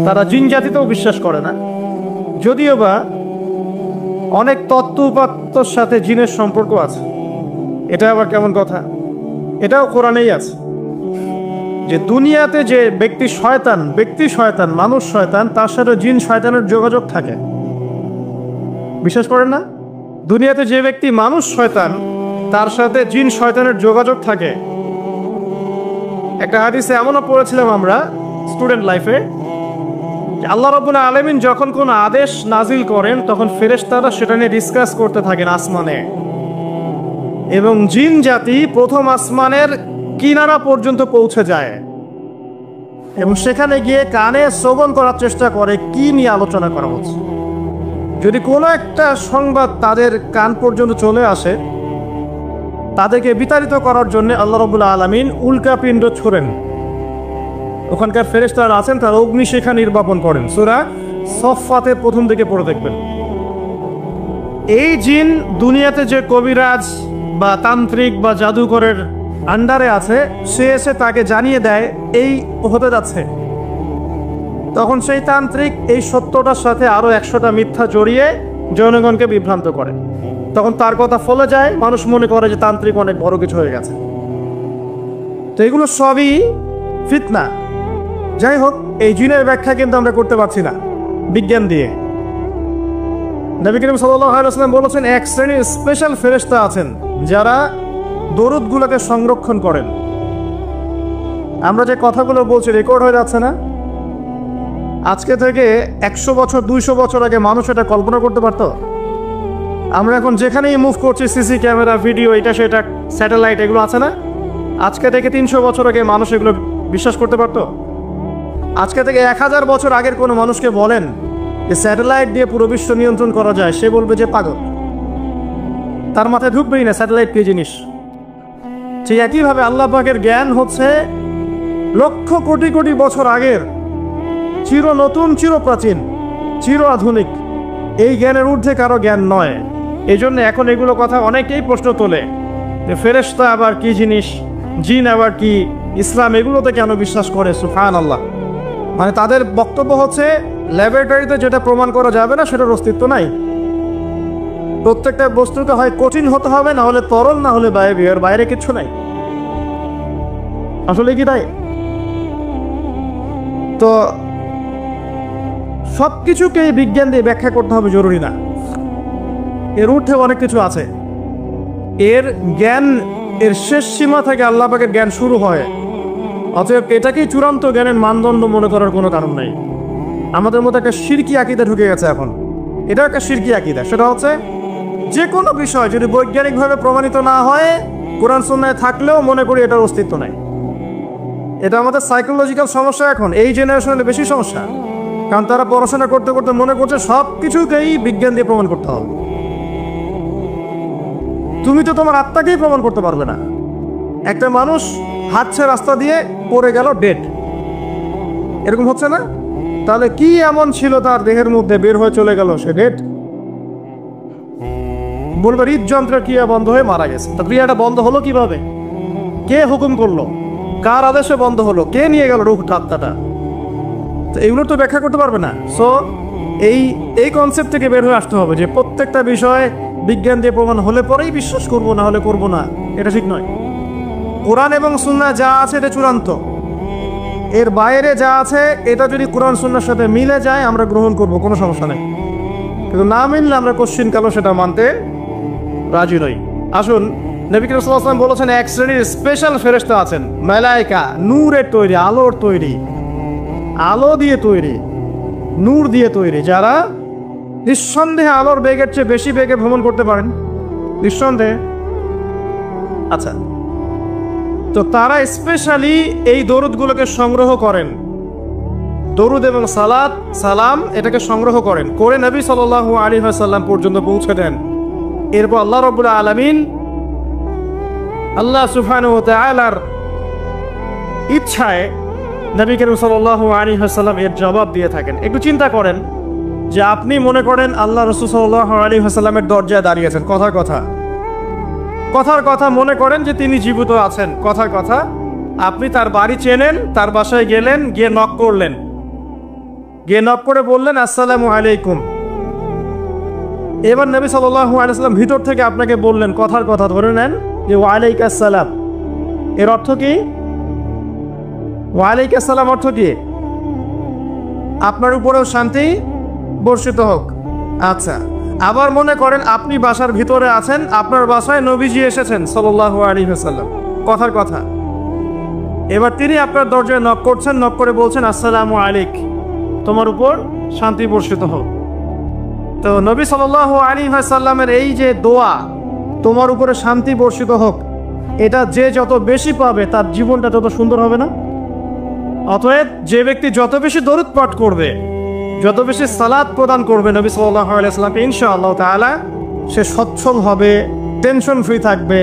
তারা জিন জাতিতেও বিশ্বাস করে না, যদিও বা অনেক তত্ত্ব উপাত্তর সাথে জিনের সম্পর্ক আছে। এটা আবার কেমন কথা? এটাও কোরআনেই আছে যে দুনিয়াতে যে ব্যক্তি শয়তান, মানুষ শয়তান, তার সাথে জিন শয়তানের যোগাযোগ থাকে। বিশ্বাস করেন না? দুনিয়াতে যে ব্যক্তি মানুষ শয়তান, তার সাথে জিন শয়তানের যোগাযোগ থাকে। একটা হাদিসে এমনও পড়েছিলাম আমরা স্টুডেন্ট লাইফে, আল্লাহ রাব্বুল আলামিন যখন কোন আদেশ নাজিল করেন তখন ফেরেশতারা সেটা নিয়ে ডিসকাস করতে থাকেন আসমানে, এবং জিন জাতি প্রথম আসমানের কিনারা পর্যন্ত পৌঁছে যায় এবং সেখানে গিয়ে কানে শ্রবণ করার চেষ্টা করে কি নিয়ে আলোচনা করা হচ্ছে। যদি কোনো একটা সংবাদ তাদের কান পর্যন্ত চলে আসে, তাদেরকে বিতাড়িত করার জন্য আল্লাহ রাব্বুল আলামিন উল্কাপিণ্ড ছোড়েন। ওখানকার ফেরেশতারা আছেন, তারা অগ্নিশিখা নির্বাপন করেন। সূরা সফফাতের প্রথম দিকে পড়ে দেখবেন। এই জিন দুনিয়াতে যে কবিরাজ বা তান্ত্রিক বা জাদুকরের আন্ডারে আছে, সে এসে তাকে জানিয়ে দেয় এই হতে যাচ্ছে। তখন সেই তান্ত্রিক এই সত্যটার সাথে আরো 100টা মিথ্যা জড়িয়ে জনগণকে বিভ্রান্ত করে। তখন তার কথা ফলে যায়, মানুষ মনে করে যে তান্ত্রিক অনেক বড় কিছু হয়ে গেছে। তো এগুলো সবই ফিতনা। যাই হোক, এই জিনের ব্যাখ্যা কিন্তু আমরা করতে পারছি না বিজ্ঞান দিয়ে। নবী করিম সাল্লাল্লাহু আলাইহি ওয়াসাল্লাম বলেছেন, এক শ্রেণীর স্পেশাল ফেরেশতা আছেন যারা দরুদগুলোকে সংরক্ষণ করেন। আমরা যে কথাগুলো বলছি রেকর্ড হয়ে যাচ্ছে না? আজকে থেকে 100 বছর 200 বছর আগে মানুষ এটা কল্পনা করতে পারত? আমরা এখন যেখানেই মুভ করছি, সিসি ক্যামেরা, ভিডিও, এটা সেটা, স্যাটেলাইট, এগুলো আছে না? আজকে থেকে 300 বছর আগে মানুষ এগুলো বিশ্বাস করতে পারত? আজকে থেকে 1000 বছর আগের কোনো মানুষকে বলেন যে স্যাটেলাইট দিয়ে পুরো বিশ্ব নিয়ন্ত্রণ করা যায়, সে বলবে যে পাগল। তার মাথায় ঢুকবেই না স্যাটেলাইট কি জিনিস। ঠিক একইভাবে আল্লাহ পাকের জ্ঞান হচ্ছে লক্ষ কোটি কোটি বছর আগের, চির নতুন, চির প্রাচীন, চির আধুনিক। এই জ্ঞানের ঊর্ধ্বে কারো জ্ঞান নয়। এই জন্য এখন এগুলো কথা অনেকেই প্রশ্ন তোলে যে ফেরেশতা আবার কি জিনিস, জিন আবার কি, ইসলাম এগুলোতে কেন বিশ্বাস করে? সুবহানাল্লাহ। মানে তাদের বক্তব্য হচ্ছে ল্যাবরেটরিতে যেটা প্রমাণ করা যাবে না সেটার অস্তিত্ব নাই। প্রত্যেকটা বস্তুতে হয় কঠিন হতে হবে, না হলে তরল, না হলে বায়বীয়, বাইরে কিচ্ছু নাই। আসলে কি তাই? তো সবকিছুকে বিজ্ঞান দিয়ে ব্যাখ্যা করতে হবে জরুরি না। এর ঊর্ধ্বে অনেক কিছু আছে। এর জ্ঞান, এর শেষ সীমা থেকে আল্লাহ পাকের জ্ঞান শুরু হয়। অতএব এটাকেই চূড়ান্ত জ্ঞানের মানদণ্ড মনে করার কোনো কারণ নাই। আমাদের মধ্যে একটা শিরকি আকীদা ঢুকে গেছে এখন। এটা একটা শিরকি আকীদা। সেটা হচ্ছে যে কোনো বিষয় যদি বৈজ্ঞানিকভাবে প্রমাণিত না হয়, কোরআন সুন্নাহয় থাকলেও মনে করি এটার অস্তিত্ব নাই। এটা আমাদের সাইকোলজিক্যাল সমস্যা। এখন এই জেনারেশনের বেশি সমস্যা, কারণ তারা পড়াশোনা করতে করতে মনে করছে সব কিছুকেই বিজ্ঞান দিয়ে প্রমাণ করতে হবে। তুমি তো তোমার আত্মাকেই প্রমাণ করতে পারবে না। একটা মানুষ হাঁটছে রাস্তা দিয়ে, পড়ে গেল, ডেড, এরকম হচ্ছে না? তাহলে কি এমন ছিল তার দেহের মধ্যে, বের হয়ে চলে গেল, সে ডেড? বলবে হৃদযন্ত্রের ক্রিয়া বন্ধ হয়ে মারা গেছে। তা ক্রিয়াটা বন্ধ হলো কিভাবে? কে হুকুম করলো? কার আদেশে বন্ধ হলো? কে নিয়ে গেল রূহ, আত্মাটা? তো এগুলো তো ব্যাখ্যা করতে পারবে না। সো এই কনসেপ্ট থেকে বের হয়ে আসতে হবে যে প্রত্যেকটা বিষয় বিজ্ঞান দিয়ে প্রমাণ হলে পরেই বিশ্বাস করবো, না হলে করবো না। এটা ঠিক নয়। কোরআন এবং সুন্নাহ যা আছে এটা চূড়ান্ত। এর বাইরে যা আছে এটা যদি কোরআন সুন্নাহর সাথে মিলে যায় আমরা গ্রহণ করব, কোনো সমস্যা নেই। কিন্তু না মিললে আমরা কোশ্চিন কালো সেটা মানতে রাজি নই। আসুন, নবী করিম সাল্লাল্লাহু আলাইহি ওয়াসাল্লাম বলেছেন এক শ্রেণীর স্পেশাল ফেরেশতা আছেন, মালায়েকা, নূরের তৈরি, আলোর তৈরি, আলো দিয়ে তৈরি, নূর দিয়ে তৈরি, যারা নিঃসন্দেহে আলোর বেগের চেয়ে বেশি বেগে ভ্রমণ করতে পারেন, নিঃসন্দেহে। আচ্ছা, তো তারা স্পেশালি এই দরুদগুলোকে সংগ্রহ করেন। দরুদ এবং সালাত, সালাম, এটাকে সংগ্রহ করেন, করে নবী সাল্লাল্লাহু আলাইহি ওয়াসাল্লাম পর্যন্ত পৌঁছে দেন। এরপর আল্লাহ রাব্বুল আলামিন, আল্লাহ সুবহানাহু ওয়া তাআলার ইচ্ছায় নবী করিম সাল্লাল্লাহু আলাইহি ওয়াসাল্লাম এর জবাব দিয়ে থাকেন। একটু চিন্তা করেন যে আপনি মনে করেন আল্লাহ রাসূল সাল্লাল্লাহু আলাইহি ওয়াসাল্লামের দরজায় দাঁড়িয়েছেন, কথার কথা মনে করেন যে তিনি জীবিত আছেন, কথার কথা। আপনি তার বাড়ি চেনেন, তার বাসায় গেলেন, গিয়ে নক করলেন, গিয়ে নক করে বললেন আসসালামু আলাইকুম। এবার নবী সাল্লাল্লাহু আলাইহি ওয়াসাল্লাম ভিতর থেকে আপনাকে বললেন, কথার কথা ধরে নেন, যে ওয়ালাইকুম আসসালাম। এর অর্থ কি? ওয়ালাইকুম আসসালাম অর্থ কি? আপনার উপরেও শান্তি বর্ষিত হোক। আচ্ছা, আবার মনে করেন আপনি বাসার ভিতরে আছেন, আপনার বাসায় নবীজি এসেছেন সাল্লাল্লাহু আলাইহি ওয়াসাল্লাম, কথার কথা। এবার তিনি আপনার দরজায় নক করছেন, নক করে বলছেন আসসালামু আলাইক, তোমার উপর শান্তি বর্ষিত হোক। তো নবী সাল্লাল্লাহু আলাইহি ওয়াসাল্লামের এই যে দোয়া, তোমার উপরে শান্তি বর্ষিত হোক, এটা যে যত বেশি পাবে তার জীবনটা তত সুন্দর হবে না? অতএব যে ব্যক্তি যত বেশি দরুদ পাঠ করবে, যত বেশি সালাত প্রদান করবে নবী সাল্লাল্লাহু আলাইহি ওয়াসাল্লামকে, ইনশাআল্লাহ তাআলা সে সচ্ছল হবে, টেনশন ফ্রি থাকবে,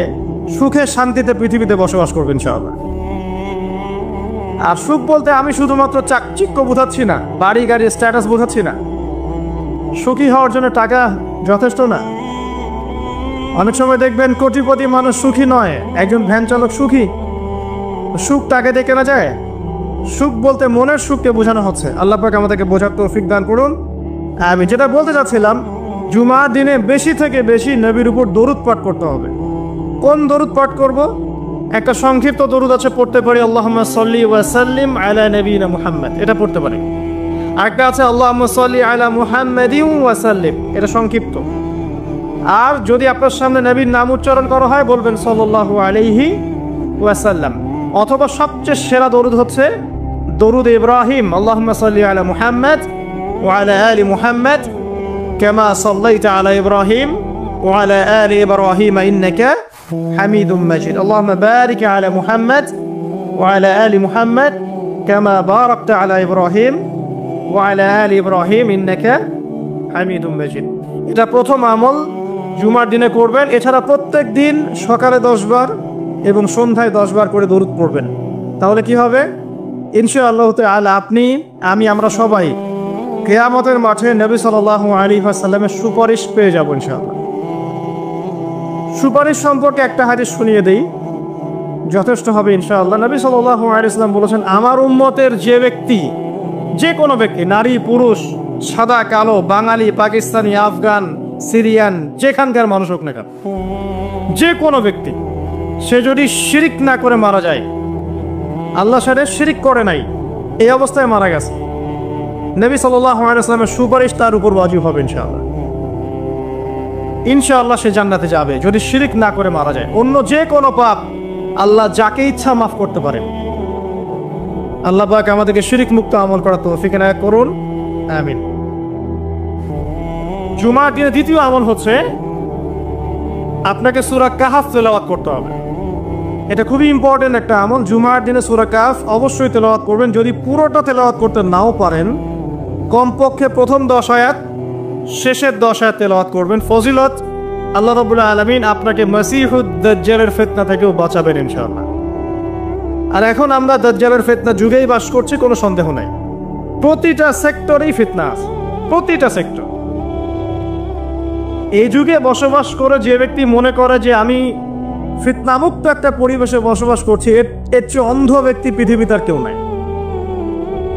সুখে শান্তিতে পৃথিবীতে বসবাস করবে ইনশাআল্লাহ। আর সুখ বলতে আমি শুধুমাত্র চাকচিক্য বোঝাচ্ছি না, বাড়ি গাড়ি স্ট্যাটাস বোঝাচ্ছি না। সুখী হওয়ার জন্য টাকা যথেষ্ট না। অনেক সময় দেখবেন কোটিপতি মানুষ সুখী নয়, একজন ভ্যান চালক সুখী। সুখ টাকা দিয়ে কেনা যায়? সুখ বলতে মনের সুখকে বোঝানো হচ্ছে। আল্লাহ পাক আমাদেরকে বোঝার তৌফিক দান করুন। আমি যেটা বলতে চাচ্ছিলাম, জুমার দিনে বেশি থেকে বেশি নবীর উপর দরুদ পাঠ করতে হবে। কোন দরুদ পাঠ করব? একটা সংক্ষিপ্ত দরুদ আছে, পড়তে পারি আল্লাহুম্মা সাল্লি ওয়া সাল্লিম আলা নবিয়িনা মুহাম্মদ, এটা পড়তে পারি। আরেকটা আছে আল্লাহুম্মা সাল্লি আলা মুহাম্মাদিন ওয়া সাল্লিম, এটা সংক্ষিপ্ত। আর যদি আপনার সামনে নবীর নাম উচ্চারণ করা হয়, বলবেন সাল্লাল্লাহু আলাইহি ওয়াসাল্লাম। অথবা সবচেয়ে সেরা দরুদ হচ্ছে দরুদ ইব্রাহিম, আল্লাহুম্মা সাল্লি আলা মুহাম্মদ ওয়া আলা আলি মুহাম্মদ কামা সাল্লাইতা আলা ইব্রাহিম ওয়া আলা আলি ইব্রাহিম ইন্নাকা হামিদুম মাজিদ। আল্লাহুম্মা বারিক আলা মুহাম্মদ ওয়া আলা আলি মুহাম্মদ কামা বারাকতা আলা ইব্রাহিম ওয়া আলা আলি ইব্রাহিম ইন্নাকা হামিদুম মাজিদ। এটা প্রথম আমল, জুমার দিনে করবেন। এছাড়া প্রত্যেক দিন সকালে 10 বার এবং সন্ধ্যায় 10 বার করে দরুদ পড়বেন। তাহলে কি হবে? ইনশাআল্লাহ তাআলা আপনি, আমি, আমরা সবাই কিয়ামতের মাঠে নবী সাল্লাল্লাহু আলাইহি ওয়াসাল্লামের সুপারিশ পেয়ে যাব ইনশাআল্লাহ। সুপারিশ সম্পর্কে একটা হাদিস শুনিয়ে দেই, যথেষ্ট হবে ইনশাআল্লাহ। নবী সাল্লাল্লাহু আলাইহি ওয়াসাল্লাম বলেছেন, আমার উম্মতের যে ব্যক্তি, যে কোনো ব্যক্তি, নারী পুরুষ, সাদা কালো, বাঙালি, পাকিস্তানি, আফগান, সিরিয়ান, যেখানকার মানুষ হোক না কেন, যে কোনো ব্যক্তি, সে যদি শিরিক না করে মারা যায়, আল্লাহর সাথে শিরিক করে নাই, এই অবস্থায় মারা গেছে, নবী সাল্লাল্লাহু আলাইহি ওয়াসাল্লামের সুপারিশ তার উপর ওয়াজিব হবে ইনশাআল্লাহ। ইনশাআল্লাহ সে জান্নাতে যাবে যদি শিরিক না করে মারা যায়। অন্য যে কোনো পাপ আল্লাহ যাকে ইচ্ছা মাফ করতে পারেন। আল্লাহ পাক আমাদেরকে শিরিক মুক্ত আমল করার তৌফিক এনায়েত করুন, আমিন। জুমার দিনে দ্বিতীয় আমল হচ্ছে আপনাকে সূরা কাহফ তেলাওয়াত করতে হবে। এটা খুবই ইম্পর্টেন্ট একটা আমল। জুমার দিনে সূরা কাহফ অবশ্যই তেলাওয়াত করবেন। যদি পুরোটা তেলাওয়াত করতে নাও পারেন, কমপক্ষে প্রথম 10 আয়াত, শেষের 10 আয়াত তেলাওয়াত করবেন। ফজিলত, আল্লাহ রাব্বুল আলামিন আপনাকে মসিহুদ দাজ্জালের ফিতনা থেকেও বাঁচাবেন ইনশাআল্লাহ। আর এখন আমরা দাজ্জালের ফিতনা যুগেই বাস করছি, কোনো সন্দেহ নাই। প্রতিটা সেক্টরেই ফিতনা আছে, প্রতিটা সেক্টর। এই যুগে বসবাস করে যে ব্যক্তি মনে করে যে আমি ফিতনামুক্ত একটা পরিবেশে বসবাস করছি, এর চেয়ে অন্ধ ব্যক্তি পৃথিবীতে আর কেউ নাই।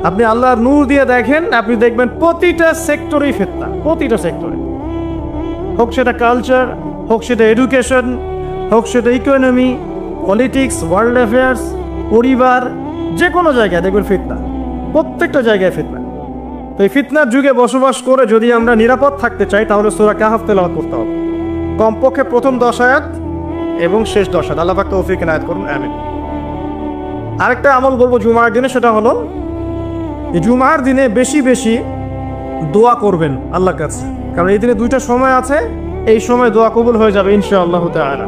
আপনি আল্লাহর নূর দিয়ে দেখেন, আপনি দেখবেন প্রতিটা সেক্টরেই ফিতনা, প্রতিটা সেক্টরে। হোক সেটা কালচার, হোক সেটা এডুকেশন, হোক সেটা ইকোনমি, পলিটিক্স, ওয়ার্ল্ড অ্যাফেয়ার্স, পরিবার, যে কোনো জায়গায় দেখবেন ফিতনা, প্রত্যেকটা জায়গায় ফিতনা। তো এই ফিতনার যুগে বসবাস করে যদি আমরা নিরাপদ থাকতে চাই, তাহলে সূরা কাহফ তেলাওয়াত করতে হবে, কমপক্ষে প্রথম 10 আয়াত এবং শেষ 10 আয়াত। আল্লাহ পাক তৌফিক এনায়েত করুন, আমিন। আরেকটা আমল বলবো জুমার দিনে, সেটা হলো জুমার দিনে বেশি বেশি দোয়া করবেন আল্লাহর কাছে, কারণ এই দিনে 2টা সময় আছে, এই সময় দোয়া কবুল হয়ে যাবে ইনশাআল্লাহ তাআলা।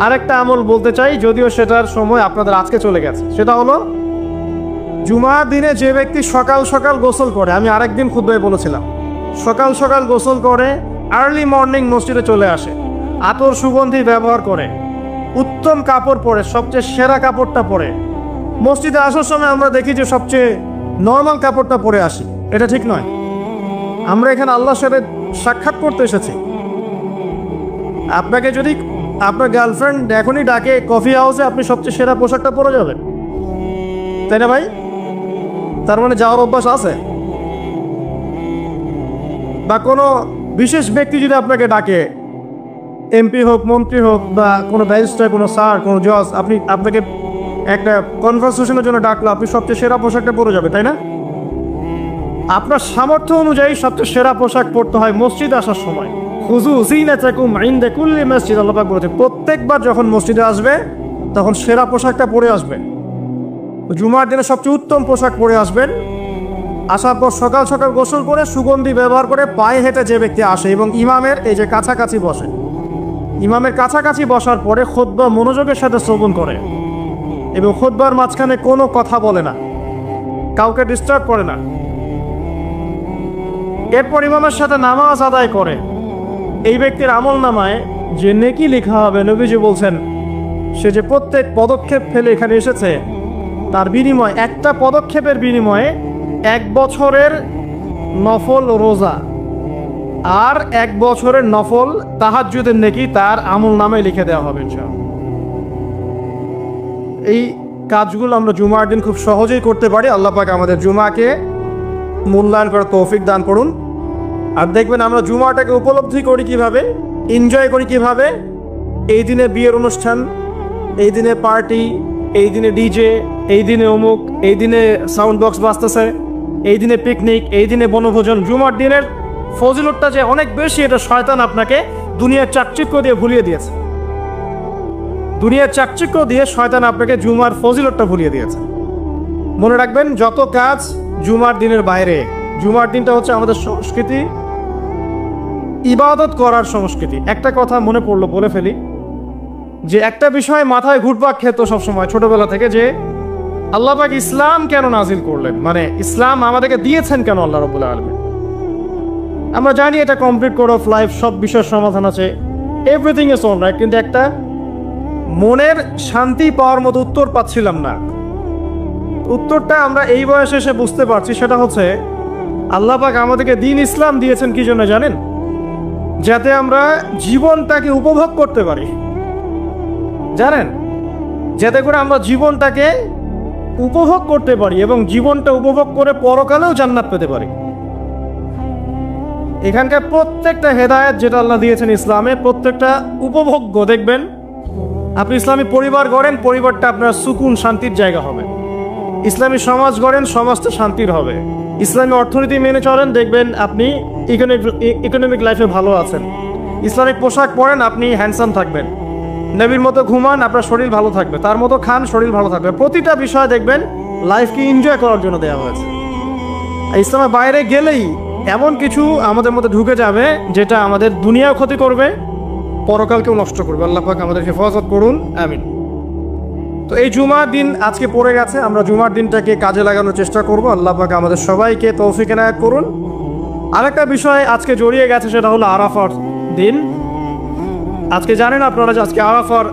আরেকটা আমল বলতে চাই, যদিও সেটার সময় আপনাদের আজকে চলে গেছে, সেটা হলো জুমার দিনে যে ব্যক্তি সকাল সকাল গোসল করে, আমি আরেকদিন খুতবায় বলেছিলাম, সকাল সকাল গোসল করে, আর্লি মর্নিং মসজিদে চলে আসে, আতর সুগন্ধি ব্যবহার করে, উত্তম কাপড় পরে, সবচেয়ে সেরা কাপড়টা পরে, মসজিদে আসার সময় আমরা দেখি যে সবচেয়ে নর্মাল কাপড়টা পরে আসি, এটা ঠিক নয়। আমরা এখানে আল্লাহর সাথে সাক্ষাৎ করতে এসেছি। আপনাকে যদি আপনার গার্লফ্রেন্ড এখনই ডাকে কফি হাউসে, আপনি সবচেয়ে সেরা পোশাকটা পরে যাবেন, তাই না ভাই? তার মানে যাওয়ার অভ্যাস আছে? বা কোনো বিশেষ ব্যক্তি যদি আপনাকে ডাকে, এমপি হোক, মন্ত্রী হোক, বা কোনো ব্যারিস্টার, কোনো স্যার, কোনো জজ, আপনাকে একটা কনভারসেশনের জন্য ডাকলো, আপনি সবচেয়ে সেরা পোশাকটা পরে যাবে, তাই না? আপনার সামর্থ্য অনুযায়ী সবচেয়ে সেরা পোশাক পরতে হয় মসজিদে আসার সময়। খুযু যিনাতাকুম ইনদা কুল্লি মসজিদ, আল্লাহ পাক বলেছে প্রত্যেকবার যখন মসজিদে আসবে তখন সেরা পোশাকটা পরে আসবেন। জুমার দিনে সবচেয়ে উত্তম পোশাক পরে আসবেন। আসার পর সকাল সকাল গোসল করে সুগন্ধি ব্যবহার করে পায়ে হেঁটে যে ব্যক্তি আসে এবং ইমামের এই যে কাছাকাছি বসে, ইমামের কাছাকাছি বসার পরে খুতবা মনোযোগের সাথে শ্রবণ করে এবং খুতবার মাঝখানে কোনো কথা বলে না, কাউকে ডিস্টার্ব করে না। এরপর ইমামের সাথে নামাজ আদায় করে। এই ব্যক্তির আমল নামায় যে নেকি লেখা হবে, নবীজি বলছেন সে যে প্রত্যেক পদক্ষেপ ফেলে এখানে এসেছে তার বিনিময়, একটা পদক্ষেপের বিনিময়ে 1 বছরের নফল রোজা আর 1 বছরের নফল তাহাজ্জুদের নেকি তার আমল নামে লিখে দেওয়া হবে ইনশাআল্লাহ। এই কাজগুলো আমরা জুমার দিন খুব সহজেই করতে পারি। আল্লাহ পাক আমাদের জুমাকে মূল্যায়ন করার তৌফিক দান করুন। আর দেখবেন আমরা জুমাটাকে উপলব্ধি করি কিভাবে, এনজয় করি কিভাবে। এই দিনে বিয়ের অনুষ্ঠান, এই দিনে পার্টি, এই দিনে ডিজে, এই দিনে অমুক, এই দিনে সাউন্ড বক্স বাজতেছে, এই দিনে পিকনিক, এই দিনে বনভোজন। জুমার দিনের ফজিলতটা যে অনেক বেশি, এটা শয়তান আপনাকে দুনিয়ার চাকচিক্য দিয়ে ভুলিয়ে দিয়েছে। দুনিয়ার চাকচিক্য দিয়ে শয়তান আপনাকে জুমার ফজিলতটা ভুলিয়ে দিয়েছে। মনে রাখবেন, যত কাজ জুমার দিনের বাইরে। জুমার দিনটা হচ্ছে আমাদের সংস্কৃতি, ইবাদত করার সংস্কৃতি। একটা কথা মনে পড়লো, বলে ফেলি, যে একটা বিষয় মাথায় ঘুরপাক খেত সবসময় ছোটবেলা থেকে, যে আল্লাহ পাক ইসলাম কেন নাজিল করলেন, মানে ইসলাম আমাদেরকে দিয়েছেন কেন আল্লাহ রাব্বুল আলামিন। আমরা জানি এটা কমপ্লিট কোড অফ লাইফ, সব বিষয়ের সমাধান আছে, এভরিথিং ইজ অলরাইট, কিন্তু একটা মনের শান্তি পাওয়ার মতো উত্তর পাচ্ছিলাম না। উত্তরটা আমরা এই বয়সে এসে বুঝতে পারছি, সেটা হচ্ছে আল্লাহ পাক আমাদেরকে দ্বীন ইসলাম দিয়েছেন কি জন্য জানেন? যাতে আমরা জীবনটাকে উপভোগ করতে পারি, জানেন, যাতে করে আমরা জীবনটাকে উপভোগ করতে পারি এবং জীবনটা উপভোগ করে পরকালেও জান্নাত পেতে পারি। এখানকার প্রত্যেকটা হেদায়েত যেটা আল্লাহ দিয়েছেন ইসলামে, প্রত্যেকটা উপভোগ্য। দেখবেন আপনি ইসলামী পরিবার গড়েন, পরিবারটা আপনার সুকুন শান্তির জায়গা হবে। ইসলামী সমাজ গড়েন, সমাজটা শান্তির হবে। ইসলামী অর্থনীতি মেনে চলেন, দেখবেন আপনি ইকোনমিক লাইফে ভালো আছেন। ইসলামিক পোশাক পরেন, আপনি হ্যান্ডসাম থাকবেন। নবীর মতো ঘুমান, আপনার শরীর ভালো থাকবে। তার মতো খান, শরীর ভালো থাকবে। প্রতিটা বিষয় দেখবেন লাইফকে এনজয় করার জন্য দেওয়া হয়েছে। ইসলামের বাইরে গেলেই এমন কিছু আমাদের মধ্যে ঢুকে যাবে যেটা আমাদের দুনিয়াও ক্ষতি করবে, পরকালকেও নষ্ট করবে। আল্লাহ পাক আমাদের হেফাজত করুন, আমিন। তো এই জুমার দিন আজকে পড়ে গেছে, আমরা জুমার দিনটাকে কাজে লাগানোর চেষ্টা করব। আল্লাহ পাক আমাদের সবাইকে তৌফিক এনায়েত করুন। আরেকটা বিষয় আজকে জড়িয়ে গেছে, সেটা হলো আরাফার দিন। আজকে জানেন আপনারা যে আজকে আরাফার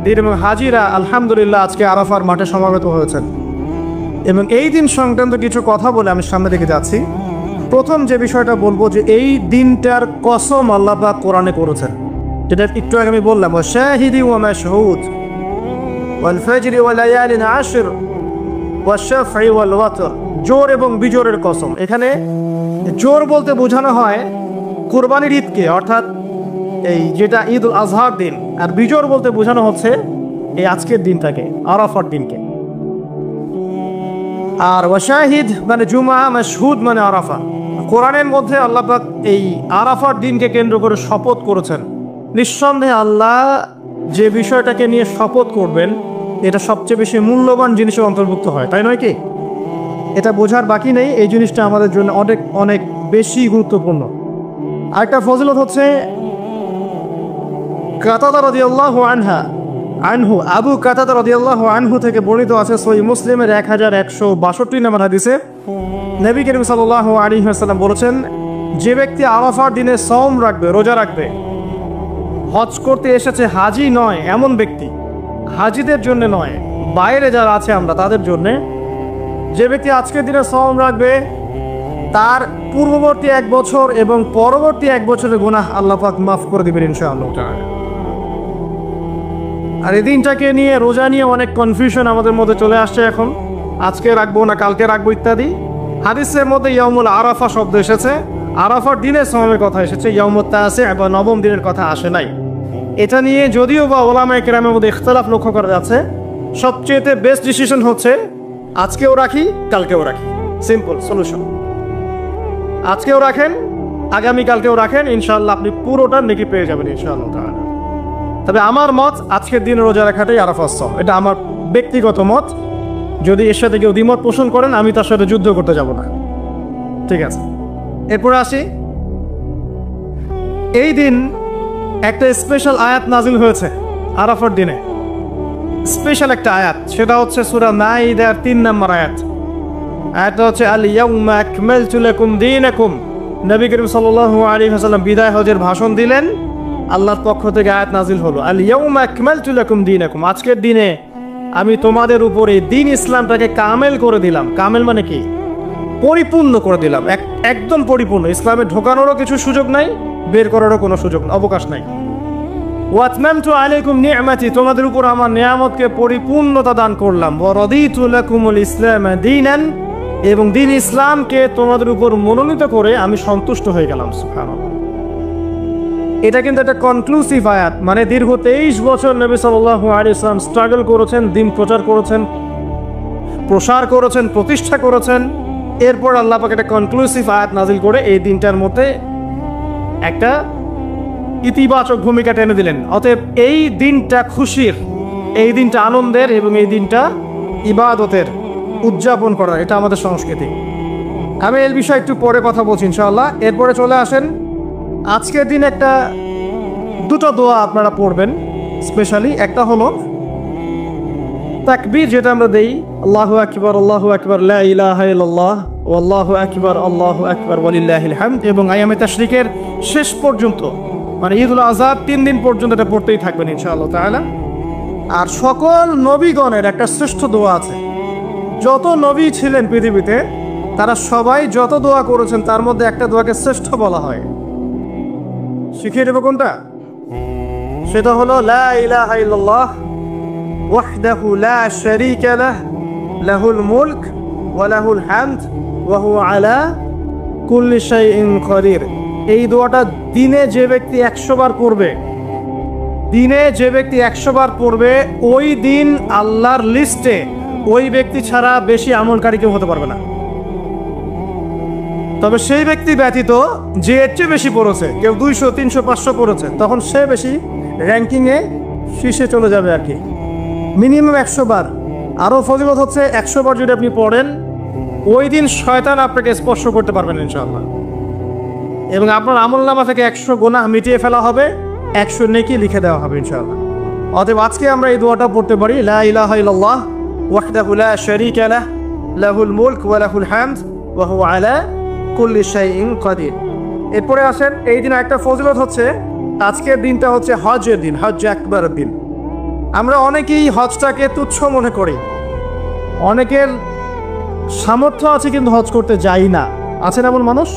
দিন এবং হাজিরা আলহামদুলিল্লাহ আজকে আরাফার মাঠে সমাবেত হয়েছেন। এবং এই দিন সংক্রান্ত কিছু কথা বলে আমি সামনে দিকে যাচ্ছি। প্রথম যে বিষয়টা বলবো, যে এই দিনটার কসম আল্লাহ পাক কোরআনে করেছেন, যেটা একটু আগে আমি বললাম, শাহিদি ওয়া মাশহুদ ওয়াল ফাজরি ওয়া লায়ালিন আশর ওয়া শাফঈ ওয়াল ওয়াতর। জোর এবং বিজোরের কসম। এখানে জোর বলতে বোঝানো হয় কুরবানির ঈদকে, অর্থাৎ এই যেটা ঈদ উল আজহার দিন। আর বিজোর বলতে বোঝানো হচ্ছে এই আজকের দিনটাকে, আরাফার দিনকে। আর ওয়াশাহিদ মানে জুমা, মাশহুদ মানে আরাফা। কোরআনের মধ্যে আল্লাহ পাক এই আরাফার দিনকে কেন্দ্র করে শপথ করেছেন। নিঃসন্দেহে আল্লাহ যে বিষয়টাকে নিয়ে শপথ করবেন, এটা সবচেয়ে বেশি মূল্যবান জিনিসের অন্তর্ভুক্ত হয়, তাই নয় কি? এটা বোঝার বাকি নেই, এই জিনিসটা আমাদের জন্য অনেক অনেক বেশি গুরুত্বপূর্ণ। আরেকটা ফজিলত হচ্ছে, কাতাদা রাদিয়াল্লাহু আনহু, আবু কাতাদা রাদিয়াল্লাহু আনহু থেকে বর্ণিত আছে সহিহ মুসলিমের 1162 নম্বর হাদিসে, নবী করিম সাল্লাল্লাহু আলাইহি ওয়াসাল্লাম বলেছেন, যে ব্যক্তি আরাফার দিনে সওম রাখবে, রোজা রাখবে, হজ করতে এসেছে, হাজি নয় এমন ব্যক্তি, হাজিদের জন্য নয়, বাইরে যারা আছে আমরা তাদের জন্য, যে ব্যক্তি আজকের দিনে সওম রাখবে, তার পূর্ববর্তী 1 বছর এবং পরবর্তী 1 বছরের গুনাহ আল্লাহ পাক মাফ করে দিবেন ইনশাআল্লাহ। আর এই দিনটাকে নিয়ে, রোজা নিয়ে অনেক কনফিউশন আমাদের মধ্যে চলে আসছে এখন, আজকে রাখবো না কালকে রাখবো ইত্যাদি। হাদিসের মধ্যে ইয়াউমুল আরাফা শব্দ এসেছে, আরাফার দিনের সওয়াবের কথা এসেছে, ইয়াউমুত তাসি বা নবম দিনের কথা আসে নাই। এটা নিয়ে যদিও বা ওলামায়ে কেরামের মধ্যে ইখতিলাফ লক্ষ্য করা যাচ্ছে, সবচেয়ে বেস্ট ডিসিশন হচ্ছে আজকেও রাখি কালকেও রাখি, সিম্পল সলিউশন। আজকেও রাখেন, আগামীকালকেও রাখেন, ইনশাআল্লাহ আপনি পুরোটা নেকি পেয়ে যাবেন ইনশাআল্লাহ তাআলা। তবে আমার মত আজকের দিন রোজা রাখাটাই আরাফার সওয়াব, এটা আমার ব্যক্তিগত মত। যদি এর সাথে কেউ দ্বিমত পোষণ করেন, আমি তার সাথে যুদ্ধ করতে যাব না। ঠিক আছে, এরপরে আসি। এই দিন একটা স্পেশাল আয়াত নাজিল হয়েছে আরাফার দিনে, স্পেশাল একটা আয়াত, সেটা হচ্ছে সূরা মাইদার 3 নম্বর আয়াত। আয়াতটা হচ্ছে আল ইয়াউমা আকমালতু লাকুম দীনাকুম। নবী করিম সাল্লাল্লাহু আলাইহি ওয়াসাল্লাম বিদায় হজের ভাষণ দিলেন, আল্লাহর পক্ষ থেকে আয়াত নাজিল হলো, আল ইয়াউমা আকমালতু লাকুম দীনাকুম, আজকের দিনে আমি তোমাদের উপরে দিন ইসলামটাকে কামেল করে দিলাম। কামেল মানে কি? পরিপূর্ণ করে দিলাম, একদম পরিপূর্ণ। ইসলামে ঢোকানোরও কিছু সুযোগ নাই, বের করারও কোনো সুযোগ অবকাশ নাই। ওয়াতমামতু আলাইকুম নি'মাতি, তোমাদের উপর আমার নিয়ামতকে পরিপূর্ণতা দান করলাম। ওয়া রাদিতু লাকুমুল ইসলাম দীনান, এবং দিন ইসলামকে তোমাদের উপর মনোনীত করে আমি সন্তুষ্ট হয়ে গেলাম। সুবহানাল্লাহ। এটা কিন্তু একটা কনক্লুসিভ আয়াত, মানে দীর্ঘ 23 বছর নবী সাল্লাল্লাহু আলাইহি ওয়াসাল্লাম স্ট্রাগল করেছেন, দিন প্রচার করেছেন, প্রসার করেছেন, প্রতিষ্ঠা করেছেন। এরপর আল্লাহ পাক একটা কনক্লুসিভ আয়াত নাজিল করে এই দিনটার মধ্যে একটা ইতিবাচক ভূমিকা টেনে দিলেন। অতএব এই দিনটা খুশির, এই দিনটা আনন্দের, এবং এই দিনটা ইবাদতের, উদযাপন করার, এটা আমাদের সংস্কৃতি। আমি এই বিষয়ে একটু পরে কথা বলছি ইনশাআল্লাহ। এরপরে চলে আসেন, আজকের দিন একটা দুটো দোয়া আপনারা পড়বেন স্পেশালি। একটা হলো তাকবীর, যেটা আমরা দেই, আল্লাহু আকবার আল্লাহু আকবার লা ইলাহা ইল্লাল্লাহ ওয়াল্লাহু আকবার আল্লাহু আকবার ওয়ালিল্লাহিল হামদ, এবং আইয়ামে তাশরিকের শেষ পর্যন্ত, মানে ঈদুল আযহা 3 দিন পর্যন্ত এটা পড়তেই থাকবেন ইনশাআল্লাহ তাআলা। আর সকল নবীগণের একটা শ্রেষ্ঠ দোয়া আছে। যত নবী ছিলেন পৃথিবীতে, তারা সবাই যত দোয়া করেছেন তার মধ্যে একটা দোয়াকে শ্রেষ্ঠ বলা হয়। শিখিয়ে দেব কোনটা? সেটা হলো লা ইলাহা ইল্লাল্লাহ ওয়াহদাহু লা শারীকা লাহ লাহুল মুলক ওয়া লাহুল হামদ ওয়া হুয়া আলা কুল্লি শাইইন কাদির। এই দোয়াটা দিনে যে ব্যক্তি 100 বার পড়বে, দিনে যে ব্যক্তি 100 বার পড়বে, ওই দিন আল্লাহর লিস্টে ওই ব্যক্তি ছাড়া বেশি আমলকারী কেউ হতে পারবে না। তবে সেই ব্যক্তি ব্যতীত যে এর চেয়ে বেশি পড়েছে, কেউ 200 300 500 পড়েছে, তখন সে বেশি র্যাঙ্কিংয়ে শীর্ষে চলে যাবে আর কি। মিনিমাম 100 বার। আরও ফজিলত হচ্ছে 100 বার যদি আপনি পড়েন, ওই দিন শয়তান আপনাকে স্পর্শ করতে পারবেন ইনশাআল্লাহ, এবং আপনার আমলনামা থেকে 100 গুনাহ মিটিয়ে ফেলা হবে, 100 নেকি লিখে দেওয়া হবে ইনশাআল্লাহ। অতএব আজকে আমরা এই দোয়াটা পড়তে পারি, লা ইলাহা ইল্লাল্লাহ ওয়াহদাহু লা শারীকা লাহ লাহুল মুলক ওয়া লাহুল হামদ ওয়া হুয়া আলা কুল্লি শাইইন কাদির। এরপরে আসেন, এই দিন একটা ফজিলত হচ্ছে, আজকের দিনটা হচ্ছে হজের দিন, হজ আকবরের দিন। আমরা অনেকেই হজটাকে তুচ্ছ মনে করি, অনেকের সামর্থ্য আছে কিন্তু হজ করতে যাই না। আছেন এমন মানুষ?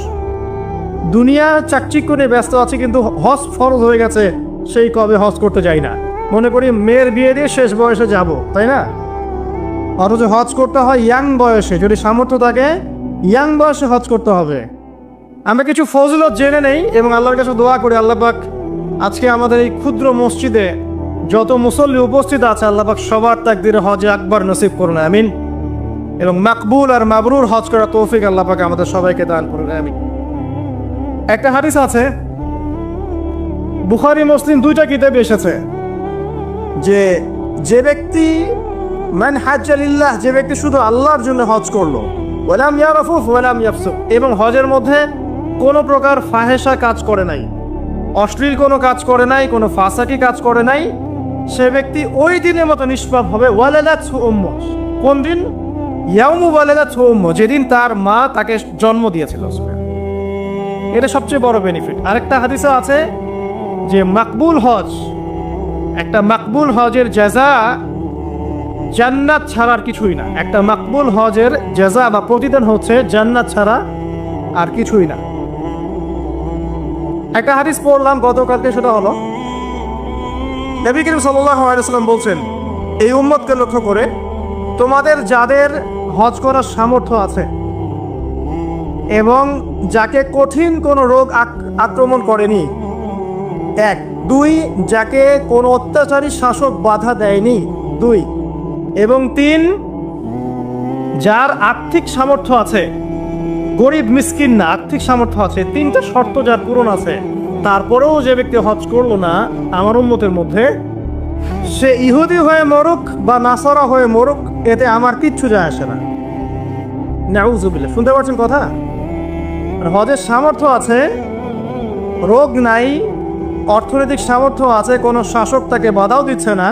দুনিয়া চাকচিক্য নিয়ে ব্যস্ত আছে, কিন্তু হজ ফরজ হয়ে গেছে, সেই কবে হজ করতে যাই না। মনে করি মেয়ের বিয়ে দিয়ে শেষ বয়সে যাব, তাই না? অথচ হজ করতে হয় ইয়াং বয়সে, যদি সামর্থ্য থাকে ইয়াং বয়সে হজ করতে হবে। আমরা কিছু ফজিলত জেনে নেই এবং আল্লাহর কাছে দোয়া করি, আল্লাহ পাক আজকে আমাদের এই ক্ষুদ্র মসজিদে যত মুসল্লি উপস্থিত আছে, আল্লাহ পাক সবার তাকদিরে হজ আকবার নসিব করুন, আমিন। এবং মাকবুল আর মাবরুর হজ করার তৌফিক আল্লাহ পাক আমাদের সবাইকে দান করুন, আমিন। একটা হাদিস আছে, বুখারী মুসলিম দুইটা কিতাবে এসেছে, যে ব্যক্তি মান হাজ্জা লিল্লাহ, যে ব্যক্তি শুধু আল্লাহর জন্য হজ করলো, ওয়ালাম ইয়ারফুফ ওয়ালাম ইয়াফসুক, এবং হজের মধ্যে কোনো প্রকার ফাহেসা কাজ করে নাই, অশ্লীল কোনো কাজ করে নাই, কোনো ফাসাকি কাজ করে নাই, সে ব্যক্তি ওই দিনের মতো নিষ্পাপ হবে। ওয়ালাদাতহু উম্মুহ, কোন দিন? ইয়াউমু ওয়ালাদাতহু উম্মুহ, যেদিন তার মা তাকে জন্ম দিয়েছিল। এটা সবচেয়ে বড় বেনিফিট। আরেকটা হাদিসে আছে যে মাকবুল হজ, একটা মাকবুল হজের জাযা জান্নাত ছাড়া আর কিছুই না। একটা মাকবুল হজের জাযা বা প্রতিদান হচ্ছে জান্নাত ছাড়া আর কিছুই না। একটা হাদিস পড়লাম গতকালকে, সেটা হলো নবী করিম সাল্লাল্লাহু আলাইহি ওয়াসাল্লাম বলছেন এই উম্মতকে লক্ষ্য করে, তোমাদের যাদের হজ করার সামর্থ্য আছে এবং যাকে কঠিন কোনো রোগ আক্রমণ করেনি। 1 2 যাকে কোনো অত্যাচারী শাসক বাধা দেয়নি। 2 এবং 3 যার আর্থিক সামর্থ্য আছে, গরিব মিসকিন না, আর্থিক সামর্থ্য আছে। 3টা শর্ত যার পূরণ আছে, তারপরেও যে ব্যক্তি হজ করলো না আমার উম্মতের মধ্যে, সে ইহুদি হয়ে মরুক বা নাসারা হয়ে মরুক, এতে আমার কিচ্ছু যায় আসে না। নাউজুবিল্লাহ, শুনতে পাচ্ছেন কথা? হজের সামর্থ্য আছে, রোগ নাই, অর্থনৈতিক সামর্থ্য আছে, কোনো শাসক তাকে বাধাও দিচ্ছে না,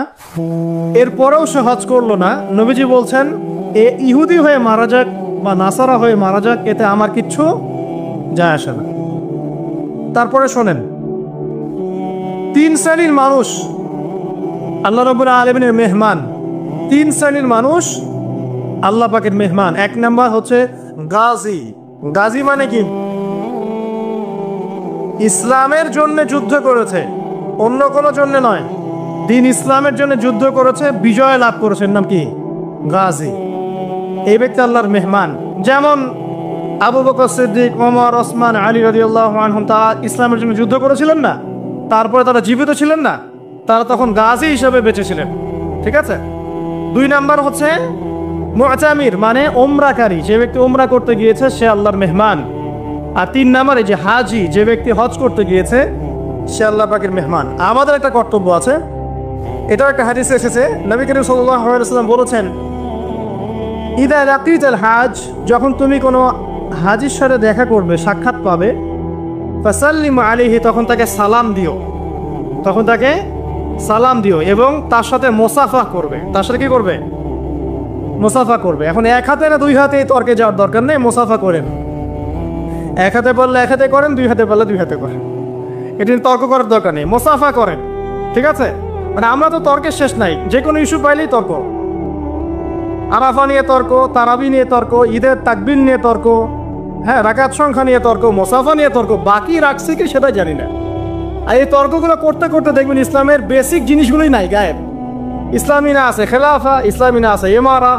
এরপরেও সে হজ করলো না। নবীজি বলছেন এ ইহুদি হয়ে মারা যাক বা নাসারা হয়ে মারা যাক, এতে আমার কিচ্ছু যায় আসে না। তারপরে শোনেন, 3 শ্রেণীর মানুষ আল্লাহ রাব্বুল আলামিনের মেহমান। 3 শ্রেণীর মানুষ আল্লাহ পাকের মেহমান। 1 নাম্বার হচ্ছে গাজী। গাজী মানে কি? ইসলামের জন্য যুদ্ধ করেছে, অন্য কোনো জন্য নয়, দিন ইসলামের জন্য যুদ্ধ করেছে, বিজয় লাভ করেছে, নাম কি? গাজী। এই ব্যক্তি আল্লাহর মেহমান। যেমন আবু বকর সিদ্দিক, ওমর, ওসমান, আলী রাদিয়াল্লাহু আনহুম, তারা ইসলামের জন্য যুদ্ধ করেছিলেন না? তারপরে তারা জীবিত ছিলেন না? তারা তখন গাজী হিসেবে বেঁচে ছিলেন। ঠিক আছে? 2 নাম্বার হচ্ছে মুতামির, মানে ওমরাকারী, যে ব্যক্তি ওমরা করতে গিয়েছে সে আল্লাহর মেহমান। আর 3 নাম্বারে যে হাজি, যে ব্যক্তি হজ করতে গিয়েছে সে আল্লাহ পাকের মেহমান। আমাদের একটা কর্তব্য আছে, এটাও একটা হাদিসে এসেছে। নবী করিম সাল্লাল্লাহু আলাইহি ওয়াসাল্লাম বলেছেন, ইদা লাকিতাল হাজ, যখন তুমি কোনো হাজির সাথে দেখা করবে, সাক্ষাৎ পাবে, ফাসাল্লিমু আলাইহি, তখন তাকে সালাম দিও, তখন তাকে সালাম দিও এবং তার সাথে মুসাফা করবে। তার সাথে কি করবে? মুসাফা করবে। এখন 1 হাতে না 2 হাতে তর্কে যাওয়ার দরকার নেই, মুসাফা করেন। 1 হাতে বললে 1 হাতে করেন, 2 হাতে বললে 2 হাতে করেন, এটা তর্ক করার দরকার নেই, মুসাফা করেন। ঠিক আছে? মানে আমরা তো তর্কের শেষ নাই, যে কোনো ইস্যু পাইলেই তর্ক। আরাফা নিয়ে তর্ক, তারাবি নিয়ে তর্ক, ঈদের তাকবীর নিয়ে তর্ক, হ্যাঁ, রাকাত সংখ্যা নিয়ে তর্ক, মুসাফা নিয়ে তর্ক, বাকি রাখছে কি সেটা জানি না। আর এই তর্কগুলো করতে করতে দেখবেন ইসলামের বেসিক জিনিসগুলোই নাই, গায়েব। ইসলামী না আছে খেলাফা, ইসলামী না আছে ইমারা,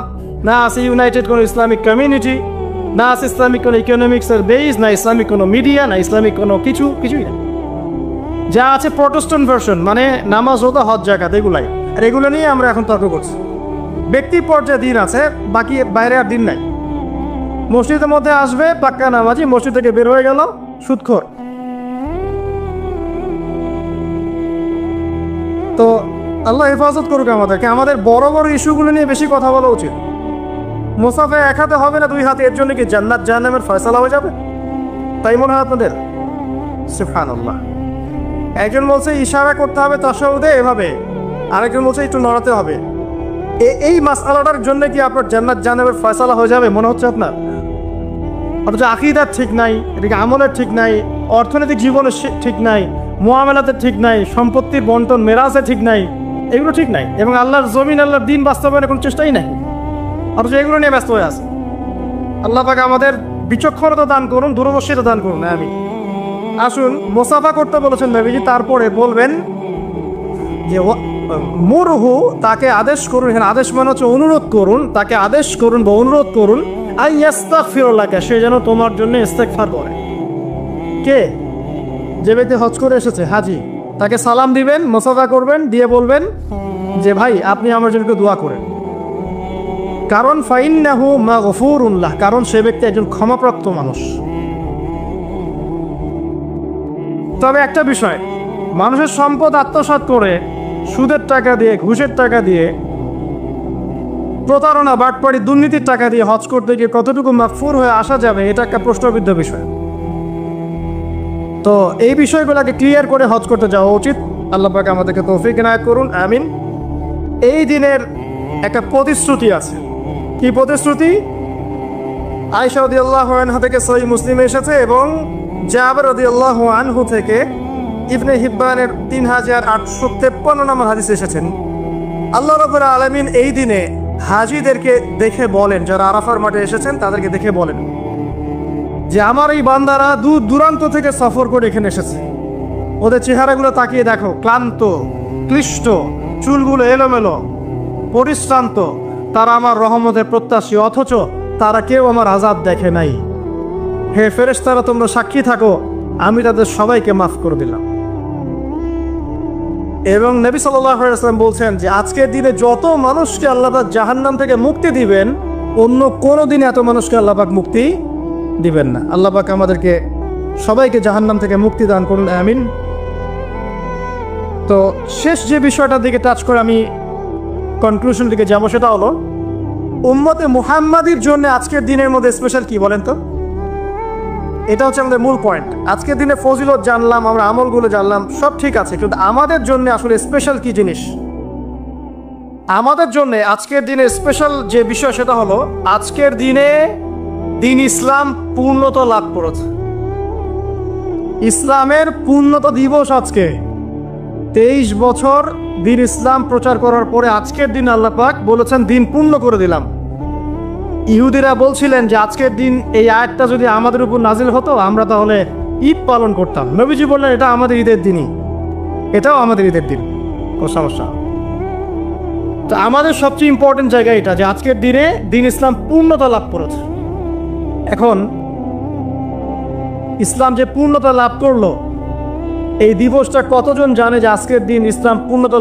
না আছে ইউনাইটেড কোনো ইসলামিক কমিউনিটি, না আছে ইসলামিক কোনো ইকোনমিক্সের বেস, না ইসলামিক কোনো মিডিয়া, না ইসলামিক কোনো কিছুই না। যা আছে প্রটেস্ট্যান্ট ভার্সন, মানে নামাজ, রোজা, হজ, যাকাত, এগুলাই। আর এগুলো নিয়ে আমরা এখন তর্ক করছি। ব্যক্তি পর্যায়ে দিন আছে, বাকি বাইরে আর দিন নাই। মসজিদের মধ্যে আসবে পাক্কা নামাজি, মসজিদ থেকে বের হয়ে গেল সুদখোর। তো আল্লাহ হেফাজত করুক আমাদেরকে। আমাদের বড় বড় ইস্যুগুলো নিয়ে বেশি কথা বলা উচিত। মুসাফা 1 হাতে হবে না 2 হাতে, এর জন্য কি জান্নাত জাহান্নামের ফয়সালা হয়ে যাবে? তাই মনে হয় আপনাদের? সুবহানাল্লাহ। একজন বলছে ইশারা করতে হবে তাশাহুদে এভাবে, আরেকজন বলছে একটু নড়াতে হবে। এই মাসআলাটার জন্য কি আপনার জান্নাত জাহান্নামের ফয়সালা হয়ে যাবে মনে হচ্ছে আপনার? অথচ আকীদার ঠিক নাই, এদিকে আমলের ঠিক নাই, অর্থনৈতিক জীবনের ঠিক নাই, মুআমালাতের ঠিক নাই, সম্পত্তির বন্টন মেরাজে ঠিক নাই, এগুলো ঠিক নাই, এবং আল্লাহর জমিন, আল্লাহর দিন বাস্তবায়নের কোনো চেষ্টাই নাই। অথচ এগুলো নিয়ে ব্যস্ত হয়ে আছে। আল্লাহ পাক আমাদের বিচক্ষণতা দান করুন, দূরদর্শিতা দান করুন। আমি আসুন, মুসাফা করতে বলেছেন নবীজি, তারপরে বলবেন যে মুরহু, তাকে আদেশ করুন। এখানে আদেশ মানে হচ্ছে অনুরোধ করুন, তাকে আদেশ করুন বা অনুরোধ করুন, আই ইস্তাগফিরুল্লাহ, সে যেন তোমার জন্য ইস্তেগফার করে। কে? যে ব্যক্তি হজ করে এসেছে, হাজি, তাকে সালাম দিবেন, মুসাফা করবেন, দিয়ে বলবেন যে ভাই আপনি আমার জন্য দোয়া করেন। কারণ ফাইন্নাহু মাগফুরুন লাহ, কারণ সে ব্যক্তি একজন ক্ষমাপ্রাপ্ত মানুষ। তবে একটা বিষয়, মানুষের সম্পদ আত্মসাৎ করে, সুদের টাকা দিয়ে, ঘুষের টাকা দিয়ে, প্রতারণা, বাটপাড়ি, দুর্নীতির টাকা দিয়ে হজ করতে গিয়ে কতটুকু মাগফুর হয়ে আসা যাবে, এটা একটা প্রশ্নবিদ্ধ বিষয়। তো এই বিষয়গুলোকে ক্লিয়ার করে হজ করতে যাওয়া উচিত। আল্লাহ পাক আমাদেরকে তৌফিক ইনায়াত করুন, আমিন। এই দিনের একটা প্রতিশ্রুতি আছে। কি প্রতিশ্রুতি? আয়েশা রাদিয়াল্লাহু আনহা থেকে সহিহ মুসলিমে এসেছে এবং জাবের রাদিয়াল্লাহু আনহু থেকে ইবনে হিব্বানের 3853 নম্বর হাদিসে এসেছেন। আল্লাহ রাব্বুল আলামিন এই দিনে হাজীদেরকে দেখে বলেন, যারা আরাফার মাঠে এসেছেন তাদেরকে দেখে বলেন যে আমার এই বান্দারা দূর দূরান্ত থেকে সফর করে এখানে এসেছে, ওদের চেহারাগুলো তাকিয়ে দেখো, ক্লান্ত, ক্লিষ্ট, চুলগুলো এলোমেলো, পরিশ্রান্ত। তারা আমার রহমতের প্রত্যাশী, অথচ তারা কেউ আমার আযাব দেখে নাই। হে ফেরেশতারা তোমরা সাক্ষী থাকো, আমি তাদের সবাইকে মাফ করে দিলাম। এবং নবী সাল্লাল্লাহু আলাইহি ওয়াসাল্লাম বলছেন যে আজকের দিনে যত মানুষকে আল্লাহ পাক জাহান্নাম থেকে মুক্তি দিবেন, অন্য কোনো দিনে এত মানুষকে আল্লাহ পাক মুক্তি দিবেন না। আল্লাহ পাক আমাদেরকে সবাইকে জাহান্নাম থেকে মুক্তি দান করুন, আমিন। তো শেষ যে বিষয়টার দিকে টাচ করে আমি কনক্লুশন দিকে যাবো, সেটা হলো উম্মতে মুহাম্মাদির জন্য আজকের দিনের মধ্যে স্পেশাল কি বলেন তো? এটা হচ্ছে আমাদের মূল পয়েন্ট। আজকের দিনে ফজিলত জানলাম, আমরা আমলগুলো জানলাম, সব ঠিক আছে, কিন্তু আমাদের জন্য আসলে স্পেশাল কি জিনিস? আমাদের জন্য আজকের দিনে স্পেশাল যে বিষয় সেটা হলো আজকের দিনে দিন ইসলাম পূর্ণতা লাভ করেছে। ইসলামের পূর্ণতা দিবস আজকে। 23 বছর দিন ইসলাম প্রচার করার পরে আজকের দিন আল্লাহ পাক বলেছেন দিন পূর্ণ করে দিলাম। ইহুদিরা বলছিলেন যে আজকের দিন এই আয়াতটা যদি আমাদের উপর নাজিল হতো আমরা তাহলে ঈদ পালন করতাম। নবীজি বললেন এটা আমাদের ঈদের দিনই, এটাও আমাদের ঈদের দিন, কোনো সমস্যা। তো আমাদের সবচেয়ে ইম্পর্টেন্ট জায়গা এটা যে আজকের দিনে দিন ইসলাম পূর্ণতা লাভ করেছে। এখন ইসলাম যে পূর্ণতা লাভ করলো, এই দিবসটা কতজন জানে যে আজকের দিন ইসলাম পূর্ণতা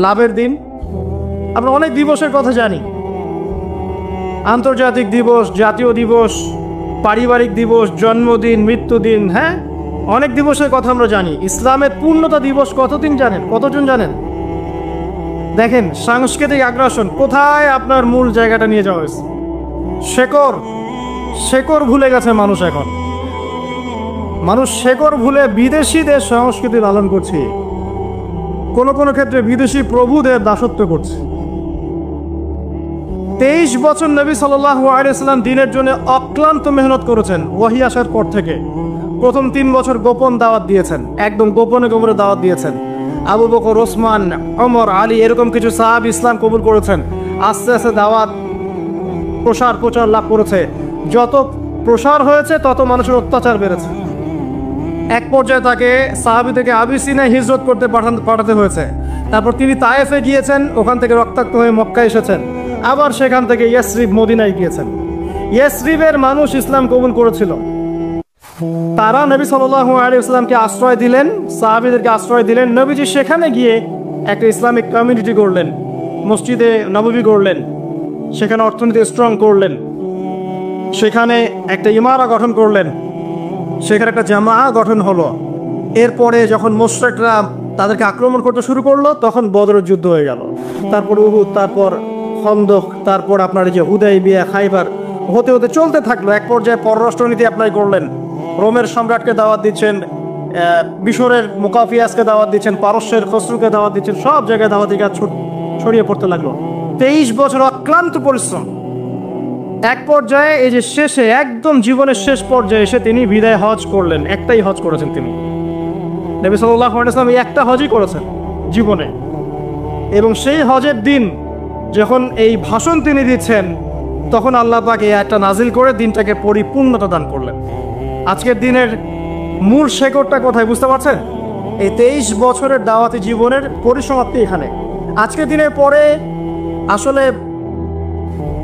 লাভের দিন? আমরা অনেক দিবসের কথা জানি, আন্তর্জাতিক দিবস, জাতীয় দিবস, পারিবারিক দিবস, জন্মদিন, মৃত্যুদিন, হ্যাঁ অনেক দিবসের কথা আমরা জানি। ইসলামের পূর্ণতা দিবস কতদিন জানেন? কতজন জানেন? দেখেন সাংস্কৃতিক আগ্রাসন কোথায় আপনার মূল জায়গাটা নিয়ে যাওয়া হয়েছে। শেকড় ভুলে গেছে মানুষ। এখন মানুষ শেকড় ভুলে বিদেশিদের সংস্কৃতি লালন করছে, কোনো কোনো ক্ষেত্রে বিদেশি প্রভুদের দাসত্ব করছে। 23 বছর নবী সাল্লাল্লাহু আলাইহি ওয়াসাল্লাম দিনের জন্য অক্লান্ত মেহনত করেছেন। ওহী আসার পর থেকে প্রথম 3 বছর গোপন দাওয়াত দিয়েছেন, একদম গোপনে গোপনে দাওয়াত দিয়েছেন। আবু বকর, ওসমান, ওমর, আলী এরকম কিছু সাহাবী ইসলাম কবুল করেছেন। আস্তে আস্তে দাওয়াত প্রচার লাভ করেছে। যত প্রসার হয়েছে তত মানুষের অত্যাচার বেড়েছে। এক পর্যায়ে তাকে সাহাবী থেকে আবিসিনায় হিজরত করতে পাঠাতে হয়েছে। তারপর তিনি তায়েফে গিয়েছেন, ওখান থেকে রক্তাক্ত হয়ে মক্কায় এসেছেন। আবার সেখান থেকে ইয়াসরিব, মদিনায় গিয়েছেন। ইয়াসরিবের মানুষ ইসলাম কবুল করেছিল, তারা নবী সাল্লাল্লাহু আলাইহি ওয়াসাল্লামকে আশ্রয় দিলেন, সাহাবীদেরকে আশ্রয় দিলেন। নবীজি সেখানে গিয়ে একটা ইসলামিক কমিউনিটি করলেন, মসজিদে নববী করলেন, সেখানে অর্থনীতি স্ট্রং করলেন, সেখানে একটা ইমারা গঠন করলেন, সেখানে একটা জামা গঠন হলো। এরপরে যখন মুশরিকরা তাদেরকে আক্রমণ করতে শুরু করলো তখন বদরের যুদ্ধ হয়ে গেল, তারপর উহুদ, তারপর খন্দক, তারপর আপনার যে হুদাইবিয়া, খাইবার হতে হতে চলতে থাকলো। এক পর্যায়ে পররাষ্ট্রনীতি অ্যাপ্লাই করলেন, রোমের সম্রাটকে দাওয়াত দিচ্ছেন, মিশরের মুকাফিয়াসকে দাওয়াত দিচ্ছেন, পারস্যের খসরুকে দাওয়াত দিচ্ছেন, সব জায়গায় দাওয়াতি কাজ ছড়িয়ে পড়তে লাগলো। 23 বছর অক্লান্ত পরিশ্রম। এক পর্যায়ে এই যে শেষে একদম জীবনের শেষ পর্যায়ে এসে তিনি বিদায় হজ করলেন। একটাই হজ করেছেন তিনি, নবী সাল্লাল্লাহু আলাইহি ওয়াসাল্লাম এই একটা হজই করেছেন জীবনে। এবং সেই হজের দিন যখন এই ভাষণ তিনি দিচ্ছেন তখন আল্লাহ পাক এই আয়াতটা নাজিল করে দিনটাকে পরিপূর্ণতা দান করলেন। আজকের দিনের মূল শেকড়টা কোথায় বুঝতে পারছেন? এই 23 বছরের দাওয়াতি জীবনের পরিসমাপ্তি এখানে। আজকের দিনের পরে আসলে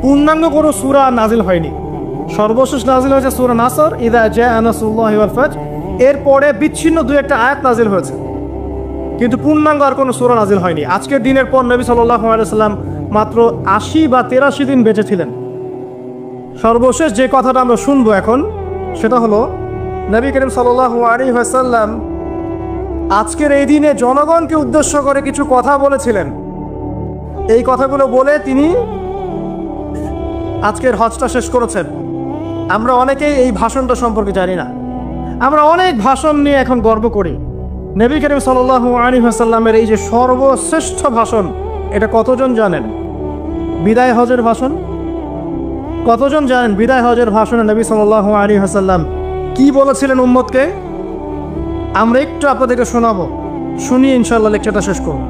পূর্ণাঙ্গ কোনো সূরা নাজিল হয়নি। সর্বশেষ নাজিল হয়েছে সূরা নাসর, ইযা জাআ নাসরুল্লাহি ওয়াল ফাতহ। এরপরে বিচ্ছিন্ন 2-1টা আয়াত নাজিল হয়েছে, কিন্তু পূর্ণাঙ্গ আর কোনো সূরা নাজিল হয়নি। আজকের দিনের পর নবী সাল্লাল্লাহু আলাইহি ওয়াসাল্লাম মাত্র 80 বা 83 দিন বেঁচে ছিলেন। সর্বশেষ যে কথাটা আমরা শুনবো এখন সেটা হলো নবী করিম সাল্লাল্লাহু আলাইহি ওয়াসাল্লাম আজকের এই দিনে জনগণকে উদ্দেশ্য করে কিছু কথা বলেছিলেন। এই কথাগুলো বলে তিনি আজকের হজটা শেষ করেছেন। আমরা অনেকেই এই ভাষণটা সম্পর্কে জানি না। আমরা অনেক ভাষণ নিয়ে এখন গর্ব করি। নবী করিম সাল্লাল্লাহু আলাইহি ওয়াসাল্লামের এই যে সর্বশ্রেষ্ঠ ভাষণ, এটা কতজন জানেন? বিদায় হজের ভাষণ। কতজন জানেন বিদায় হজের ভাষণে নবী সাল্লাল্লাহু আলাইহি ওয়াসাল্লাম কি বলেছিলেন উম্মতকে? আমরা একটু আপনাদেরকে শোনাবো, শুনিয়ে ইনশাআল্লাহ লেকচারটা শেষ করব।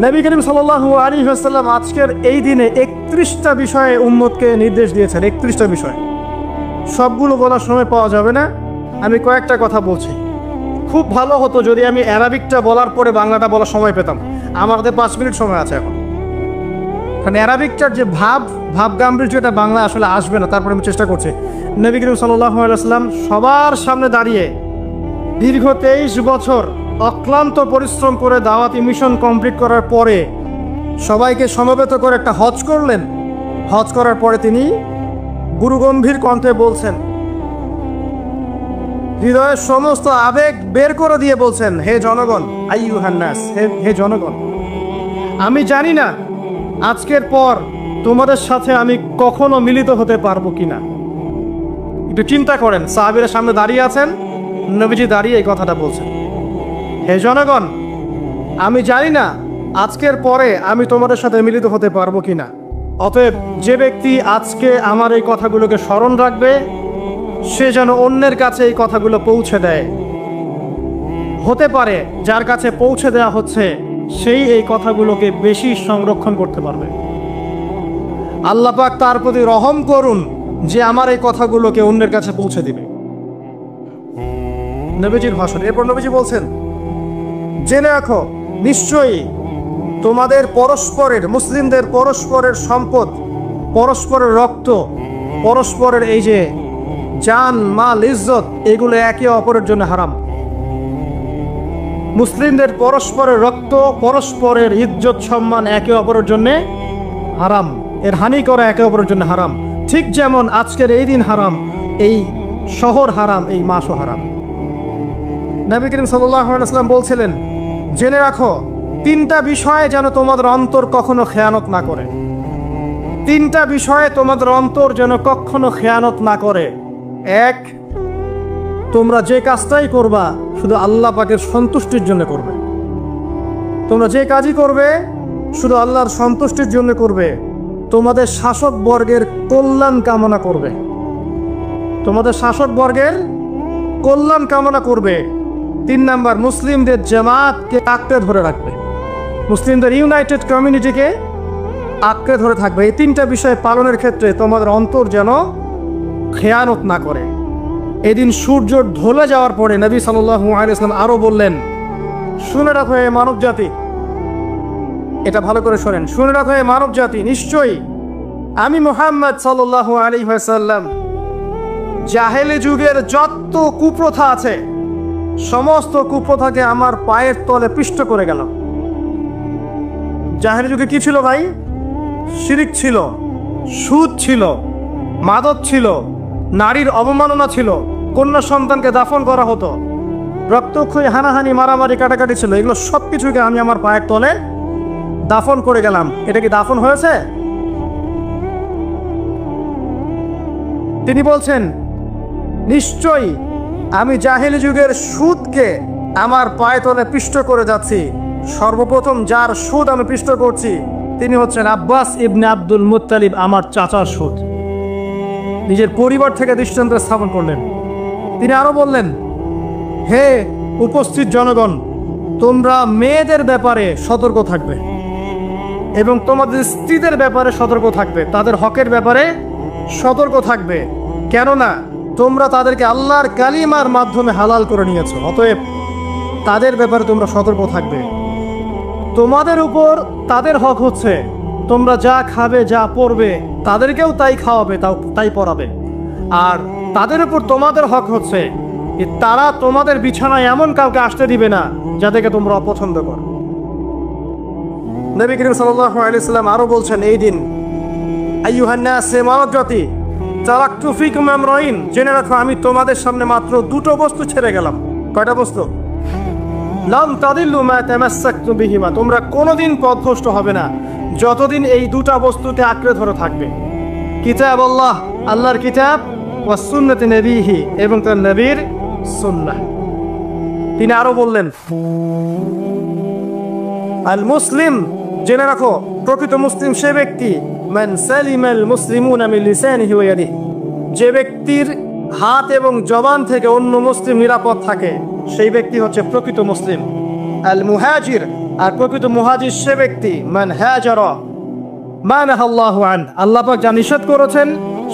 নবী করিম সাল্লাল্লাহু আলাইহি ওয়াসাল্লাম আজকের এই দিনে 31টা বিষয়ে উম্মতকে নির্দেশ দিয়েছেন। 31টা বিষয়, সবগুলো বলার সময় পাওয়া যাবে না, আমি কয়েকটা কথা বলছি। খুব ভালো হতো যদি আমি অ্যারাবিকটা বলার পরে বাংলাটা বলার সময় পেতাম। আমার হাতে 5 মিনিট সময় আছে এখন। কারণ অ্যারাবিকটার যে ভাব গাম্ভীর্য এটা বাংলা আসলে আসবে না, তারপরে আমি চেষ্টা করছি। নবী করিম সাল্লাল্লাহু আলাইহি ওয়াসাল্লাম সবার সামনে দাঁড়িয়ে দীর্ঘ 23 বছর অক্লান্ত পরিশ্রম করে দাওয়াতি মিশন কমপ্লিট করার পরে সবাইকে সমবেত করে একটা হজ করলেন। হজ করার পরে তিনি গুরুগম্ভীর কণ্ঠে বলছেন, হৃদয়ের সমস্ত আবেগ বের করে দিয়ে বলছেন, হে জনগণ, আইয়ুহান নাস, হে জনগণ, আমি জানি না আজকের পর তোমাদের সাথে আমি কখনো মিলিত হতে পারবো কিনা। একটু চিন্তা করেন, সাহাবীরা সামনে দাঁড়িয়ে আছেন, নবীজি দাঁড়িয়ে এই কথাটা বলছেন, হে জনগণ, আমি জানি না আজকের পরে আমি তোমাদের সাথে মিলিত হতে পারবো কিনা। অতএব যে ব্যক্তি আজকে আমার এই কথাগুলোকে স্মরণ রাখবে সে যেন অন্যের কাছে এই কথাগুলো পৌঁছে দেয়। হতে পারে যার কাছে পৌঁছে দেওয়া হচ্ছে সেই এই কথাগুলোকে বেশি সংরক্ষণ করতে পারবে। আল্লাহ পাক তার প্রতি রহম করুন যে আমার এই কথাগুলোকে অন্যের কাছে পৌঁছে দিবে। নবীজির ভাষণ। এরপর নবীজি বলছেন, জেনে রাখো নিশ্চয়ই তোমাদের পরস্পরের, মুসলিমদের পরস্পরের সম্পদ, পরস্পরের রক্ত, পরস্পরের এই যে জান মাল ইজ্জত, এগুলো একে অপরের জন্য হারাম। মুসলিমদের পরস্পরের রক্ত, পরস্পরের ইজ্জত সম্মান একে অপরের জন্য হারাম, এর হানি করা একে অপরের জন্য হারাম। ঠিক যেমন আজকের এই দিন হারাম, এই শহর হারাম, এই মাসও হারাম। নবী করিম সাল্লাল্লাহু আলাইহি ওয়াসাল্লাম বলছিলেন, জেনে রাখো তিনটা বিষয়ে যেন তোমাদের অন্তর কখনো খেয়ানত না করে। তিনটা বিষয়ে তোমাদের অন্তর যেন কখনো খেয়ানত না করে। এক, তোমরা যে কাজটাই করবা শুধু আল্লাহ পাকের সন্তুষ্টির জন্য করবে। তোমরা যে কাজই করবে শুধু আল্লাহর সন্তুষ্টির জন্য করবে। তোমাদের শাসক বর্গের কল্যাণ কামনা করবে। তোমাদের শাসক বর্গের কল্যাণ কামনা করবে। 3 নাম্বার, মুসলিমদের জামাতকে আঁকড়ে ধরে রাখবে। মুসলিমদের ইউনাইটেড কমিউনিটিকে আঁকড়ে ধরে থাকবে। এই 3টা বিষয় পালনের ক্ষেত্রে তোমাদের অন্তর যেন খেয়ানত না করে। এদিন সূর্য ঢলে যাওয়ার পরে নবী সাল্লাল্লাহু আলাইহি ওয়াসাল্লাম আরো বললেন, শুনে রাখো হে মানব জাতি, এটা ভালো করে শোনেন, শুনে রাখো হে মানব জাতি, নিশ্চয়ই আমি মুহাম্মদ সাল্লাল্লাহু আলাইহি ওয়াসাল্লাম জাহেলি যুগের যত কুপ্রথা আছে সমস্ত কুপ্রথাকে আমার পায়ের তলে পিষ্ট করে গেল। জাহেলি যুগে কি ছিল ভাই? শিরিক ছিল, সুদ ছিল, মাদক ছিল, নারীর অবমাননা ছিল, কন্যা সন্তানকে দাফন করা হতো, রক্তক্ষয়ী হানাহানি মারামারি কাটাকাটি ছিল। এগুলো সব কিছুকে আমি আমার পায়ের তলে দাফন করে গেলাম। এটা কি দাফন হয়েছে? তিনি বলছেন, নিশ্চয়ই আমি জাহেলি যুগের সুদকে আমার পায়ে তলে পিষ্ট করে যাচ্ছি। সর্বপ্রথম যার সুদ আমি পিষ্ট করছি তিনি হচ্ছেন আব্বাস ইবনে আব্দুল মুত্তালিব, আমার চাচার সুদ। নিজের পরিবার থেকে দৃষ্টান্ত স্থাপন করলেন। তিনি আরো বললেন, হে উপস্থিত জনগণ, তোমরা মেয়েদের ব্যাপারে সতর্ক থাকবে এবং তোমাদের স্ত্রীদের ব্যাপারে সতর্ক থাকবে, তাদের হকের ব্যাপারে সতর্ক থাকবে, কেননা তোমরা তাদেরকে আল্লাহর কালিমার মাধ্যমে হালাল করে নিয়েছো। অতএব তাদের ব্যাপারে তোমরা সতর্ক থাকবে। তোমাদের উপর তাদের হক হচ্ছে তোমরা যা খাবে, যা পরবে, তাদেরকেও তাই খাওয়াবে, তাই পরাবে। আর তাদের উপর তোমাদের হক হচ্ছে তারা তোমাদের বিছানায় এমন কাউকে আসতে দিবে না যাদেরকে তোমরা অপছন্দ করো। নবী করিম সাল্লাল্লাহু আলাইহি ওয়াসাল্লাম আরো বলছেন, এই দিন আইয়ুহান নাস, হে মানব জাতি, তারাকতু ফীকুম আমরাইন, জেনে রাখো আমি তোমাদের সামনে মাত্র 2টো বস্তু ছেড়ে গেলাম। কয়টা বস্তু? লাম তাদিল্লু মা তামাসসাকতুম বিহিমা, তোমরা কোনোদিন পথভ্রষ্ট হবে না যতদিন এই 2টা বস্তুতে আঁকড়ে ধরে থাকবে। কিতাব আল্লাহ, আল্লাহর কিতাব, ওয়া সুন্নাতি নবীহি, এবং তার নবীর সুন্নাহ। তিনি আরো বললেন, আল মুসলিম, জেনে রাখো প্রকৃত মুসলিম সে ব্যক্তি, মান সালিমাল মুসলিমুনা মিন লিসানিহি ওয়া ইয়াদিহি, যে ব্যক্তির হাত এবং জবান থেকে অন্য মুসলিম নিরাপদ থাকে সেই ব্যক্তি হচ্ছে প্রকৃত মুসলিম। আল মুহাজির, আর প্রকৃত মুহাজির সে ব্যক্তি, মান হাজারা মা নাহাল্লাহু আন, আল্লাহ পাক যা নিষেধ করেছেন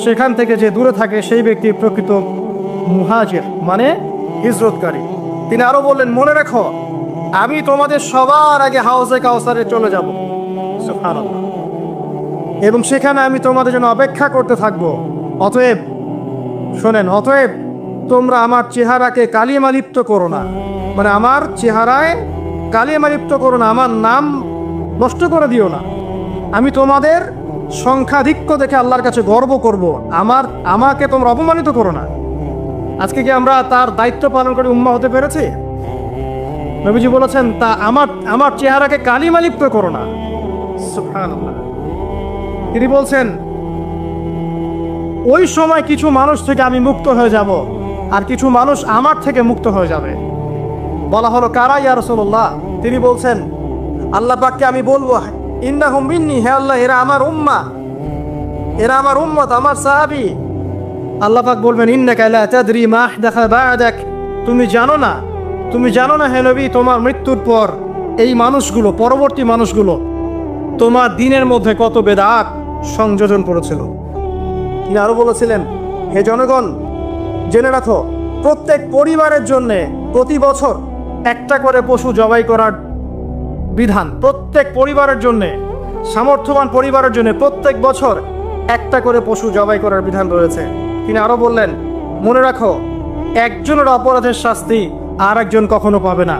সেখান থেকে যে দূরে থাকে সেই ব্যক্তি প্রকৃত মুহাজির, মানে হিজরতকারী। তিনি আরো বললেন, মনে রাখো আমি তোমাদের সবার আগে হাউজে কাউসারে চলে যাব। সুবহানাল্লাহ। এবং সেখানে আমি তোমাদের জন্য অপেক্ষা করতে থাকবো। অতএব শোনেন, অতএব তোমরা আমার চেহারাকে কালিমালিপ্ত করো না, মানে আমার চেহারায় কালিমালিপ্ত করো না, আমার নাম নষ্ট করে দিও না। আমি তোমাদের সংখ্যাধিক্য দেখে আল্লাহর কাছে গর্ব করব, আমাকে তোমরা অপমানিত করো না। আজকে কি আমরা তার দায়িত্ব পালন করে উম্মাহ হতে পেরেছি? নবীজি বলেছেন, তা আমার চেহারাকে কালিমালিপ্ত করো না। সুবহানাল্লাহ। তিনি বলছেন, ওই সময় কিছু মানুষ থেকে আমি মুক্ত হয়ে যাব, আর কিছু মানুষ আমার থেকে মুক্ত হয়ে যাবে। বলা হলো, কারা ইয়া রাসূলুল্লাহ? তিনি বলছেন, আল্লাহ পাককে আমি বলবো, ইন্নাহুম মিন্নি, হে আল্লাহ এরা আমার উম্মাহ, এরা আমার উম্মত, আমার সাহাবী। আল্লাহ পাক বলবেন, ইন্নাকা লা তাদরি মা আহদাথা বা'দাক, তুমি জানো না হে নবী, তোমার মৃত্যুর পর এই মানুষগুলো, পরবর্তী মানুষগুলো তোমার দিনের মধ্যে কত বেদাত সংযোজন করেছিল। তিনি আরো বলেছিলেন, হে জনগণ জেনে রাখো, প্রত্যেক পরিবারের জন্য প্রতি বছর একটা করে পশু জবাই করার বিধান, প্রত্যেক পরিবারের জন্য, সামর্থ্যবান পরিবারের জন্য প্রত্যেক বছর একটা করে পশু জবাই করার বিধান রয়েছে। তিনি আরো বললেন, মনে রাখো, একজনের অপরাধের শাস্তি আর একজন কখনো পাবে না,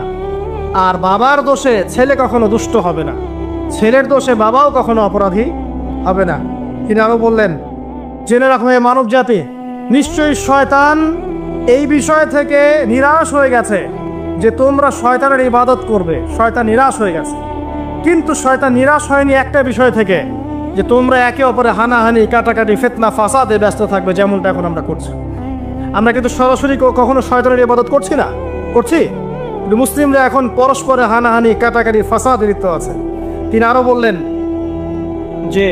আর বাবার দোষে ছেলে কখনো দুষ্ট হবে না, ছেলের দোষে বাবাও কখনো অপরাধী হবে না। তিনি আরো বললেন, জেনে রাখো হে মানব জাতি, নিশ্চয়ই শয়তান এই বিষয় থেকে নিরাশ হয়ে গেছে যে তোমরা শয়তানের ইবাদত করবে। শয়তান নিরাশ হয়ে গেছে, কিন্তু শয়তান নিরাশ হয়নি একটা বিষয় থেকে, যে তোমরা একে অপরে হানাহানি, কাটাকাটি, ফিতনা, ফাসাদে ব্যস্ত থাকবে, যেমনটা এখন আমরা করছি। আমরা কিন্তু সরাসরি কখনো শয়তানের ইবাদত করছি না, করছি, কিন্তু মুসলিমরা এখন পরস্পরে হানাহানি, কাটাকাটি, ফাসাদে লিপ্ত আছে। তিনি আরো বললেন যে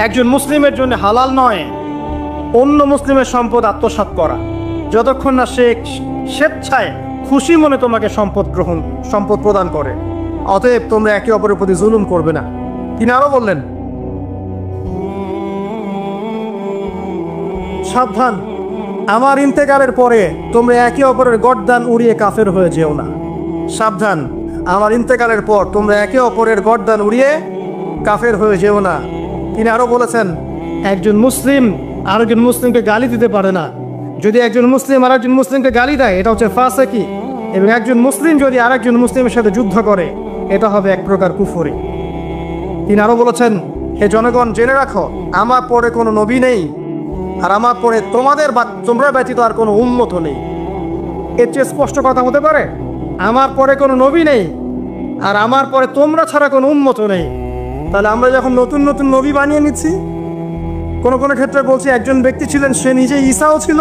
একজন মুসলিমের জন্য হালাল নয় অন্য মুসলিমের সম্পদ আত্মসাৎ করা, যতক্ষণ না সে স্বেচ্ছায় খুশি মনে তোমাকে সম্পদ প্রদান করে। অতএব তোমরা একে অপরের প্রতি জুলুম করবে না। তিনি আরো বললেন, সাবধান, আমার ইন্তেকালের পরে তোমরা একে অপরের গর্দান উড়িয়ে কাফের হয়ে যেও না। সাবধান, আমার ইন্তেকালের পর তোমরা একে অপরের গর্দান উড়িয়ে কাফের হয়ে যেও না। তিনি আরো বলেছেন, একজন মুসলিম আরেকজন মুসলিমকে গালি দিতে পারে না। যদি একজন মুসলিম আরেকজন মুসলিমকে গালি দেয়, এটা হচ্ছে ফাসিকি, এবং একজন মুসলিম যদি আরেকজন মুসলিমের সাথে যুদ্ধ করে, এটা হবে এক প্রকার কুফরি। তিনি আরো বলেছেন, হে জনগণ জেনে রাখো, আমার পরে কোনো নবী নেই, আর আমার পরে তোমরা ব্যতীত আর কোনো উম্মত নেই। এর চেয়ে স্পষ্ট কথা হতে পারে? আমার পরে কোনো নবী নেই, আর আমার পরে তোমরা ছাড়া কোনো উম্মত নেই। তাহলে আমরা যখন নতুন নতুন নবী বানিয়ে নিচ্ছি, কোনো কোনো ক্ষেত্রে বলছি একজন ব্যক্তি ছিলেন, সে নিজে ঈসাও ছিল,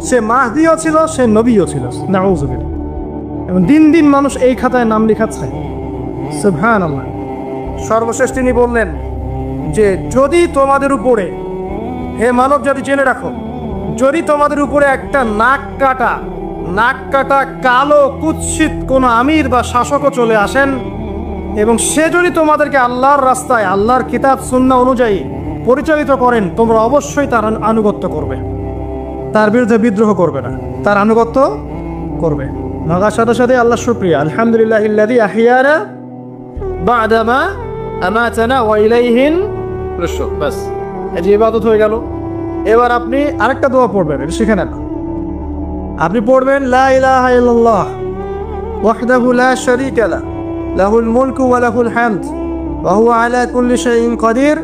সে মাহদিও ছিল, সে নবীও ছিল। নাউযুবিল্লাহ। এবং দিন দিন মানুষ এই খাতায় নাম লেখাচ্ছে। সুবহানাল্লাহ। সর্বশেষ তিনি বললেন যে, যদি তোমাদের উপরে, হে মানব জাতি জেনে রাখো, যদি তোমাদের উপরে একটা নাক কাটা কালো কুৎসিত কোনো আমির বা শাসকও চলে আসেন, এবং সে যদি তোমাদেরকে আল্লাহর রাস্তায়, আল্লাহর কিতাব সুন্নাহ অনুযায়ী পরিচালিত করেন, তোমরা অবশ্যই তার আনুগত্য করবে, তার বিরুদ্ধে বিদ্রোহ করবে না, তার আনুগত্য করবে। মাগার সাথে সাথে আল্লাহ শুকরিয়া, আলহামদুলিল্লাহিল্লাযী আহইয়ানা বা'দা মা আমাতানা ওয়া ইলাইহিন নুশুর। বাস, এই ইবাদত হয়ে গেল। এবার আপনি আরেকটা দোয়া পড়বেন, এটা শিখে নেন। আপনি পড়বেন, লা ইলাহা ইল্লাল্লাহ ওয়াহদাহু লা শারীকা লাহু লাহুল মুলকু ওয়া লাহুল হামদ ওয়া হুয়া আলা কুল্লি শাইইন কাদির,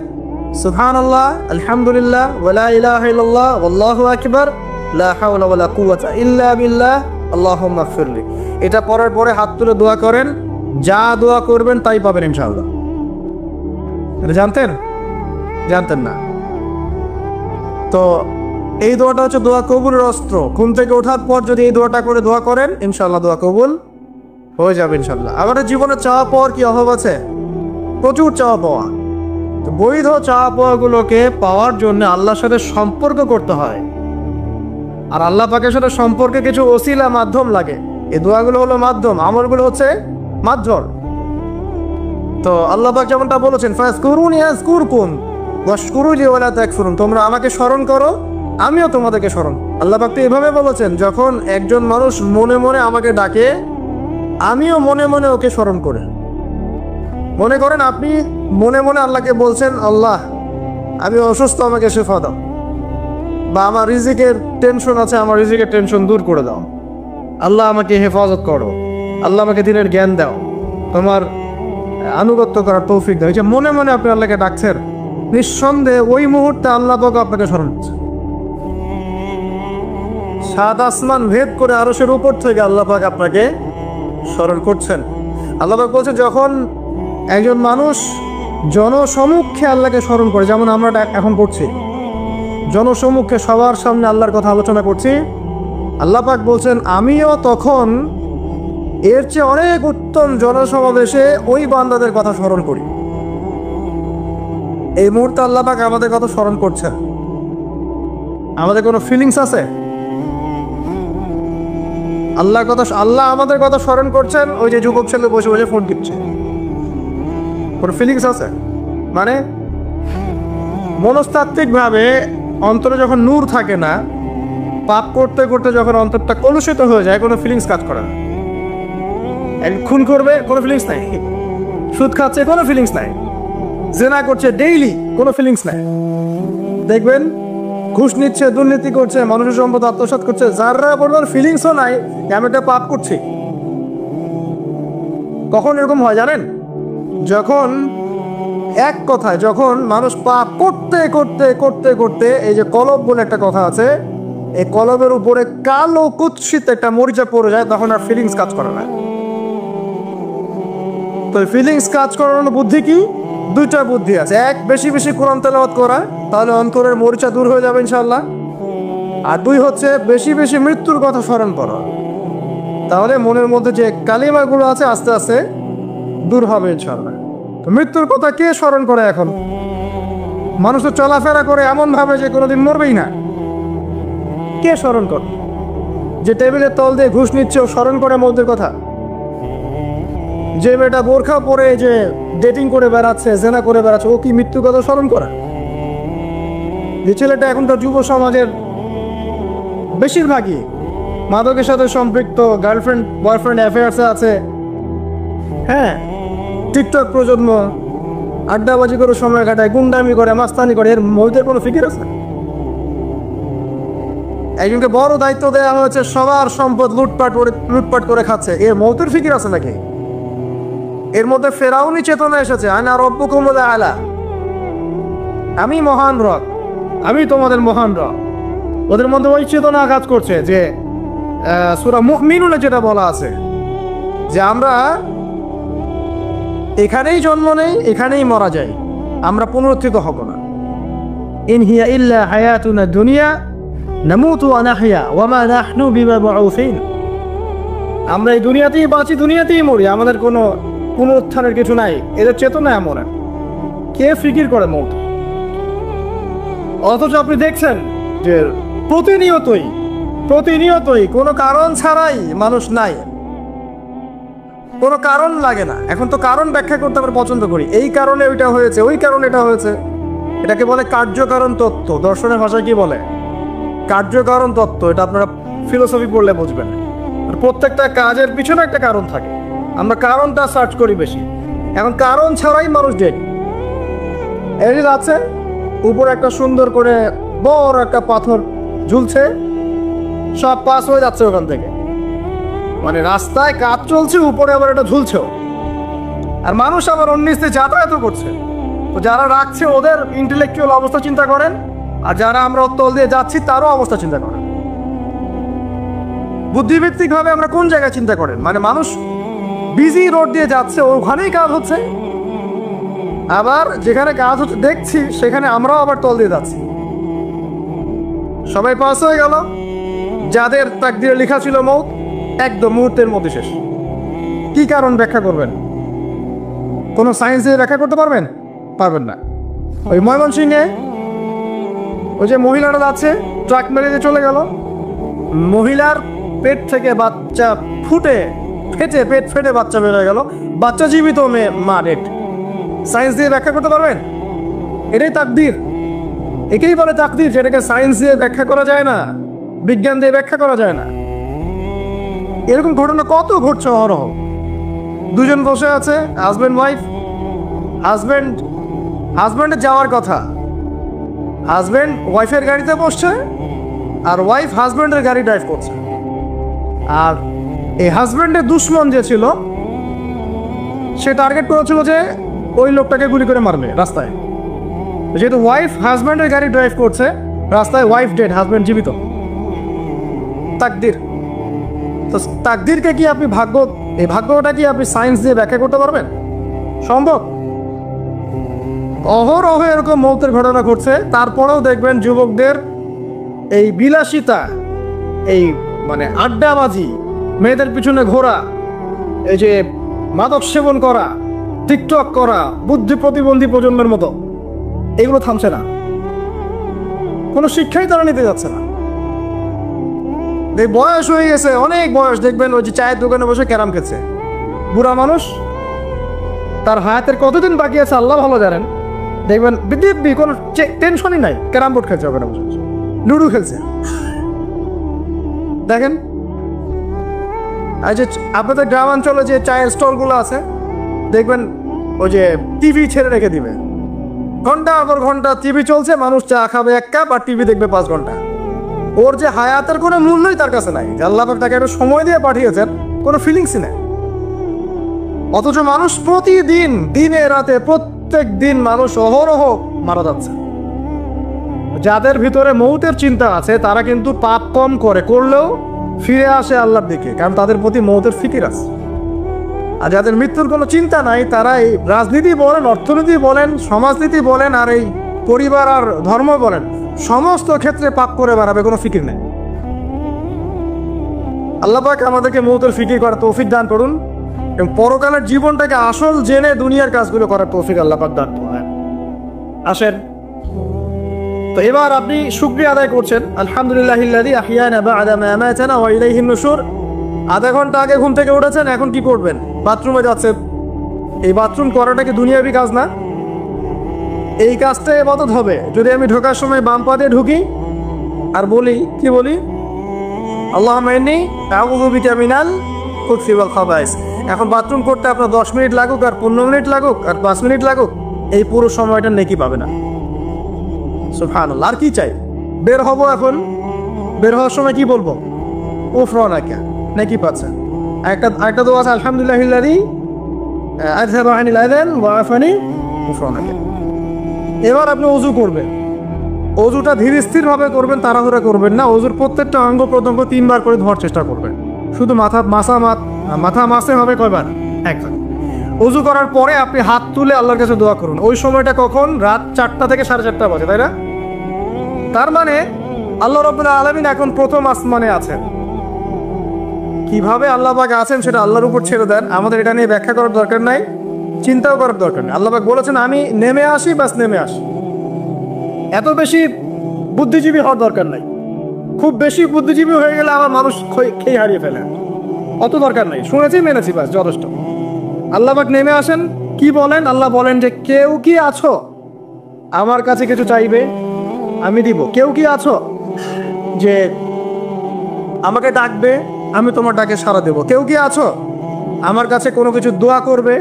সুবহানাল্লাহ, আলহামদুলিল্লাহ, ওয়া লা ইলাহা ইল্লাল্লাহ, ওয়াল্লাহু আকবার, লা হাওলা ওয়া লা কুওয়াতা ইল্লা বিল্লাহ, আল্লাহুম্মা গফিরলি। এটা পড়ার পরে হাত তুলে দোয়া করেন, যা দোয়া করবেন তাই পাবেন ইনশাআল্লাহ। এটা জানতেন না? তো এই দোয়াটা হচ্ছে দোয়া কবুলের অস্ত্র। ঘুম থেকে ওঠার পর যদি এই দোয়াটা করে দোয়া করেন, ইনশাআল্লাহ দোয়া কবুল হয়ে যাবে ইনশাআল্লাহ। আমাদের জীবনে চাওয়া পাওয়ার কি অভাব আছে? প্রচুর চাওয়া পাওয়া। তো বৈধ চাওয়া পাওয়াগুলোকে পাওয়ার জন্য আল্লাহর সাথে সম্পর্ক করতে হয়, আর আল্লাহ পাকের সাথে সম্পর্কে কিছু ওসিলা, মাধ্যম লাগে। এই দোয়াগুলো হলো মাধ্যম, আমলগুলো হচ্ছে মাধ্যম। তো আল্লাহ পাক যেমনটা বলেছেন, ফাজকুরুনি আযকুরকুম ওয়াশকুরুলি ওয়া লা তাকফুরুন, তোমরা আমাকে স্মরণ করো, আমিও তোমাদেরকে স্মরণ। আল্লাহ পাক তো এভাবে বলেছেন, যখন একজন মানুষ মনে মনে আমাকে ডাকে, আমিও মনে মনে ওকে স্মরণ করে। মনে করেন আপনি মনে মনে আল্লাহকে বলছেন, আল্লাহ আমি অসুস্থ, আমাকে শেফা দাও, বা আমার রিজিকের টেনশন আছে, আমার রিজিকের টেনশন দূর করে দাও, আল্লাহ আমাকে হেফাজত করো, আল্লাহ আমাকে দিনের জ্ঞান দাও, তোমার আনুগত্য করার তৌফিক দাও। যে মনে মনে আপনি আল্লাহকে ডাকছেন, নিঃসন্দেহে ওই মুহূর্তে আল্লাহ পাক আপনাকে স্মরণ করছে। সাত আসমান ভেদ করে আরশের উপর থেকে আল্লাহ পাক আপনাকে স্মরণ করছেন। আল্লাহ পাক বলছেন, যখন একজন মানুষ জনসমুখে আল্লাহকে স্মরণ করে, যেমন আমরা এখন করছি, জনসমুখে সবার সামনে আল্লাহর কথা আলোচনা করছি, আল্লাহ পাক বলছেন আমিও তখন এর চেয়ে অনেক উত্তম জনসমাবেশে ওই বান্দাদের কথা স্মরণ করি। এই মুহূর্তে আল্লাহ পাক আমাদের কথা স্মরণ করছেন। আমাদের কোনো ফিলিংস আছে? আল্লাহ আমাদের কথা স্মরণ করছেন, ওই যে যুবক ছেলে বসে বসে ফোন টিপছে, কোনো ফিলিংস আছে? মানে মনস্তাত্ত্বিকভাবে অন্তরে যখন নূর থাকে না, পাপ করতে করতে যখন অন্তরটা কলুষিত হয়ে যায়, কোনো ফিলিংস কাজ করে না। খুন করবে, কোনো ফিলিংস নাই। সুদ খাচ্ছে, কোনো ফিলিংস নাই। জেনা করছে ডেইলি, কোনো ফিলিংস নাই। দেখবেন ঘুষ নিচ্ছে, দুর্নীতি করছে, মানুষের সম্পদ আত্মসাৎ করছে, যারা বলবার ফিলিংসও নাই আমি একটা পাপ করছি। কখন এরকম হয় জানেন? যখন এক কথায় যখন মানুষ পাপ করতে করতে করতে করতে, এই যে কলব বলে একটা কথা আছে, এই কলবের উপরে কালো কুৎসিত একটা মরিচা পড়ে যায়, তখন আর ফিলিংস কাজ করে না। তো ফিলিংস কাজ করানোর বুদ্ধি কি? দুইটা বুদ্ধি আছে। এক, বেশি বেশি কোরআন তেলাওয়াত করা, তাহলে অন্তরের মরিচা দূর হয়ে যাবে ইনশাআল্লাহ। আর দুই হচ্ছে বেশি বেশি মৃত্যুর কথা স্মরণ করা, তাহলে মনের মধ্যে যে কালিমাগুলো আছে আস্তে আস্তে দূর হবে ইনশাআল্লাহ। তো মৃত্যুর কথা কে স্মরণ করে? এখন মানুষ তো চলাফেরা করে এমন ভাবে যে কোনোদিন মরবেই না। কে স্মরণ করে? যে টেবিলের তল দিয়ে ঘুষ নিচ্ছে ও স্মরণ করে মৌতের কথা। যে মেয়েটা বোরখা পরে যে ডেটিং করে বেড়াচ্ছে, জেনা করে বেড়াচ্ছে, ও কি মৃত্যুর কথা স্মরণ করে? যে ছেলেটা এখনকার যুব সমাজের বেশিরভাগই মাদকের সাথে সম্পৃক্ত, গার্লফ্রেন্ড বয়ফ্রেন্ড অ্যাফেয়ার্সে আছে, হ্যাঁ, টিকটক প্রজন্ম, আড্ডাবাজি করে সময় কাটায়, গুন্ডামি করে, মাস্তানি করে, এর মৌতের কোনো ফিকির আছে? একজনকে বড় দায়িত্ব দেওয়া হয়েছে, সবার সম্পদ লুটপাট করে খাচ্ছে, এর মৌতের ফিকির আছে নাকি? এর মধ্যে ফেরাউনি চেতনা এসেছে, আনা রব্বুকুমুল আলা, আমি মহান রব, আমি তোমাদের মহান রব। ওদের মধ্যে ওই চেতনা কাজ করছে যে সূরা মুমিনুনে যেটা বলা আছে, যে আমরা এখানেই জন্ম নেই, এখানেই মারা যাই, আমরা পুনরুত্থিত হব না। ইন হিয়া ইল্লা হায়াতুনা দুনিয়া নামুতু ওয়া নাহইয়া ওয়া মা নাহনু বিমাবউসিন। আমরা এই দুনিয়াতেই বাঁচি, দুনিয়াতেই মরি, আমাদের কোনো পুনরুত্থানের কিছু নাই। এদের চেতনা এমন। কে ফিকির করে মৌত? অথচ আপনি দেখছেন যে প্রতিনিয়তই কোনো কারণ ছাড়াই মানুষ নাই, কোনো কারণ লাগে না। এখন তো কারণ ব্যাখ্যা করতে আমরা পছন্দ করি, এই কারণে ওইটা হয়েছে, ওই কারণে এটা হয়েছে। এটাকে বলে কার্যকারণ তত্ত্ব। দর্শনের ভাষায় কি বলে? কার্যকারণ তত্ত্ব। এটা আপনারা ফিলোসফি পড়লে বুঝবেন। আর প্রত্যেকটা কাজের পিছনে একটা কারণ থাকে, আমরা কারণটা সার্চ করি বেশি। এখন কারণ ছাড়াই মানুষ ডেড। এই আছে উপরে একটা সুন্দর করে বড় একটা পাথর ঝুলছে, সব পাস হয়ে যাচ্ছে ওখান থেকে। মানে রাস্তায় কাজ চলছে, উপরে আবার এটা ঝুলছেও, আর মানুষ আবার অন্যস্তে যাতায়াত করছে। তো যারা রাখছে ওদের ইন্টেলেকচুয়াল অবস্থা চিন্তা করেন, আর যারা আমরা তল দিয়ে যাচ্ছি তারও অবস্থা চিন্তা করেন। বুদ্ধিভিত্তিক ভাবে আমরা কোন জায়গায় চিন্তা করেন? মানে মানুষ বিজি রোড দিয়ে যাচ্ছে, ওখানেই কাজ হচ্ছে, আবার যেখানে কাজ হচ্ছে দেখছি সেখানে আমরাও আবার তল দিয়ে যাচ্ছি। সবাই পাস হয়ে গেল, যাদের তাকদিরে লেখা ছিল মৌত, একদম মুহূর্তের মধ্যে শেষ। কি কারণ ব্যাখ্যা করবেন? কোনো সায়েন্স দিয়ে ব্যাখ্যা করতে পারবেন? পারবেন না। ওই ময়মনসিংহে ওই যে মহিলাটা যাচ্ছে, ট্রাক মেরে দিয়ে চলে গেল, মহিলার পেট থেকে বাচ্চা পেট ফেটে বাচ্চা বেরোয় গেল, বাচ্চা জীবিত, মা ডেড। সায়েন্স দিয়ে ব্যাখ্যা করতে পারবেন? এটাই তাকদীর। একেই বলে তাকদীর, যেটাকে সায়েন্স দিয়ে ব্যাখ্যা করা যায় না, বিজ্ঞান দিয়ে ব্যাখ্যা করা যায় না। এরকম ঘটনা কত ঘটছে অহরহ। দুজন বসে আছে, হাজব্যান্ড ওয়াইফ, হাজব্যান্ডের যাওয়ার কথা, হাজব্যান্ড ওয়াইফের গাড়িতে বসছে আর ওয়াইফ হাজব্যান্ডের গাড়ি ড্রাইভ করছে। আর এই হাজব্যান্ডের দুশ্মন যে ছিল সে টার্গেট করেছিল যে ওই লোকটাকে গুলি করে মারবে রাস্তায়। যেহেতু ওয়াইফ হাজব্যান্ডের গাড়ি ড্রাইভ করছে, রাস্তায় ওয়াইফ ডেড, হাজব্যান্ড জীবিত। তাকদির। তো তাকদিরকে কি আপনি এই ভাগ্যটা কি আপনি সায়েন্স দিয়ে ব্যাখ্যা করতে পারবেন? সম্ভব? অহরহ এরকম মৌতের ঘটনা ঘটছে। তারপরেও দেখবেন যুবকদের এই বিলাসিতা, এই মানে আড্ডাবাজি, মেয়েদের পিছনে ঘোরা, এই যে মাদক সেবন করা, টিকটক করা, বুদ্ধি প্রতিবন্ধী প্রজন্মের মতো, এগুলো থামছে না। কোনো শিক্ষাই তারা নিতে যাচ্ছে না। বয়স হয়ে গেছে, অনেক বয়স, দেখবেন ওই যে চায়ের দোকানে বসে ক্যারাম খেলছে। বুড়া মানুষ, তার হায়াতের কতদিন বাকি আছে আল্লাহ ভালো জানেন। দেখবেন দিব্যি কোনো টেনশনই নাই, ক্যারাম বোর্ড খেলছে, ওখানে বসে লুডু খেলছে। দেখেন আর যে আপনাদের গ্রামাঞ্চলে যে চায়ের স্টলগুলো আছে, দেখবেন ওই যে টিভি ছেড়ে রেখে দিবে, ঘন্টার পর ঘন্টা টিভি চলছে, মানুষ চা খাবে 1 কাপ আর টিভি দেখবে 5 ঘন্টা। ওর যে হায়াতের কোনো মূল্যই তার কাছে নাই। আল্লাহ পাক তাকে একটা সময় দিয়ে পাঠিয়েছেন, কোনো ফিলিংসই নেই। অথচ মানুষ প্রতিদিন, দিনে রাতে, প্রত্যেক দিন মানুষ অহরহ মারা যাচ্ছে। যাদের ভিতরে মৌতের চিন্তা আছে তারা কিন্তু পাপ কম করলেও ফিরে আসে আল্লাহর দিকে, কারণ তাদের প্রতি মৌতের ফিকির আছে। আর যাদের মৃত্যুর কোনো চিন্তা নাই তারা এই রাজনীতি বলেন, অর্থনীতি বলেন, সমাজনীতি বলেন, আর এই পরিবার আর ধর্ম বলেন, সমস্ত ক্ষেত্রে পাপ করে বেড়াবে, কোনো ফিকির নেই। আল্লাহ পাক আমাদেরকে মৌতের ফিকির করার তৌফিক দান করুন এবং পরকালের জীবনটাকে আসল জেনে দুনিয়ার কাজগুলো করার তৌফিক আল্লাহ পাক দান করুন। আসেন, তো এবার আপনি শুকরিয়া আদায় করছেন, আলহামদুলিল্লাহিল্লাযী আহইয়ানা বা'দা মা আমাতানা ওয়া ইলাইহিন নুশুর। আধা ঘন্টা আগে ঘুম থেকে উঠেছেন, এখন কি করবেন? বাথরুমে যাচ্ছেন। এই বাথরুম করাটা কি দুনিয়াবি কাজ না? এই কাজটা ইবাদত হবে যদি আমি ঢোকার সময় বাম পা দিয়ে ঢুকি আর বলি, কি বলি? আল্লাহুম্মা ইন্নী আউযু বিকা মিনাল খুবসি ওয়াল খাবাইস। এখন বাথরুম করতে আপনার 10 মিনিট লাগুক আর 15 মিনিট লাগুক আর 5 মিনিট লাগুক, এই পুরো সময়টা নেকি পাবে না। সুবহানাল্লাহ। আর কি চাই? বের হব, এখন বের হওয়ার সময় কি বলবো? উফরানাকা, নেকি পাচ্ছেন। একটা দোয়া আছে, আলহামদুলিল্লাহিল্লাযী আযহাবা আনিল আযান ওয়া আফানি উফরানাকা। এবার আপনি ওযু করবেন। ওযুটা ধীর স্থির ভাবে করবেন, তাড়াহুড়া করবেন না। ওযুর প্রত্যেকটা অঙ্গ প্রত্যঙ্গ 3 বার করে ধোয়ার চেষ্টা করবেন। শুধু মাথা মাসে হবে কয়বার? 1 বার। ওযু করার পরে আপনি হাত তুলে আল্লাহর কাছে দোয়া করুন। ওই সময়টা কখন? রাত 4টা থেকে 4:30 বাজে, তাই না? তার মানে আল্লাহ রাব্বুল আলামিন এখন প্রথম আসমানে আছেন। কিভাবে আল্লাহ পাক আছেন সেটা আল্লাহর উপর ছেড়ে দেন, আমাদের এটা নিয়ে ব্যাখ্যা করার দরকার নাই, চিন্তাও করার দরকার নেই। আল্লাহ পাক বলেছেন আমি নেমে আসি, বাস নেমে আসি। এত বেশি বুদ্ধিজীবী হওয়ার দরকার নাই। খুব বেশি বুদ্ধিজীবী হয়ে গেলে আবার মানুষ খেয়ে হারিয়ে ফেলে। অত দরকার নাই, শুনেছি মেনেছি, বাস যথেষ্ট। আল্লাহ পাক নেমে আসেন, কি বলেন? আল্লাহ বলেন যে কেউ কি আছো আমার কাছে কিছু চাইবে, আমি দিব। কেউ কি আছো যে আমাকে ডাকবে, আমি তোমার ডাকে সাড়া দেব? কেউ কি আছো আমার কাছে কোনো কিছু দোয়া করবে?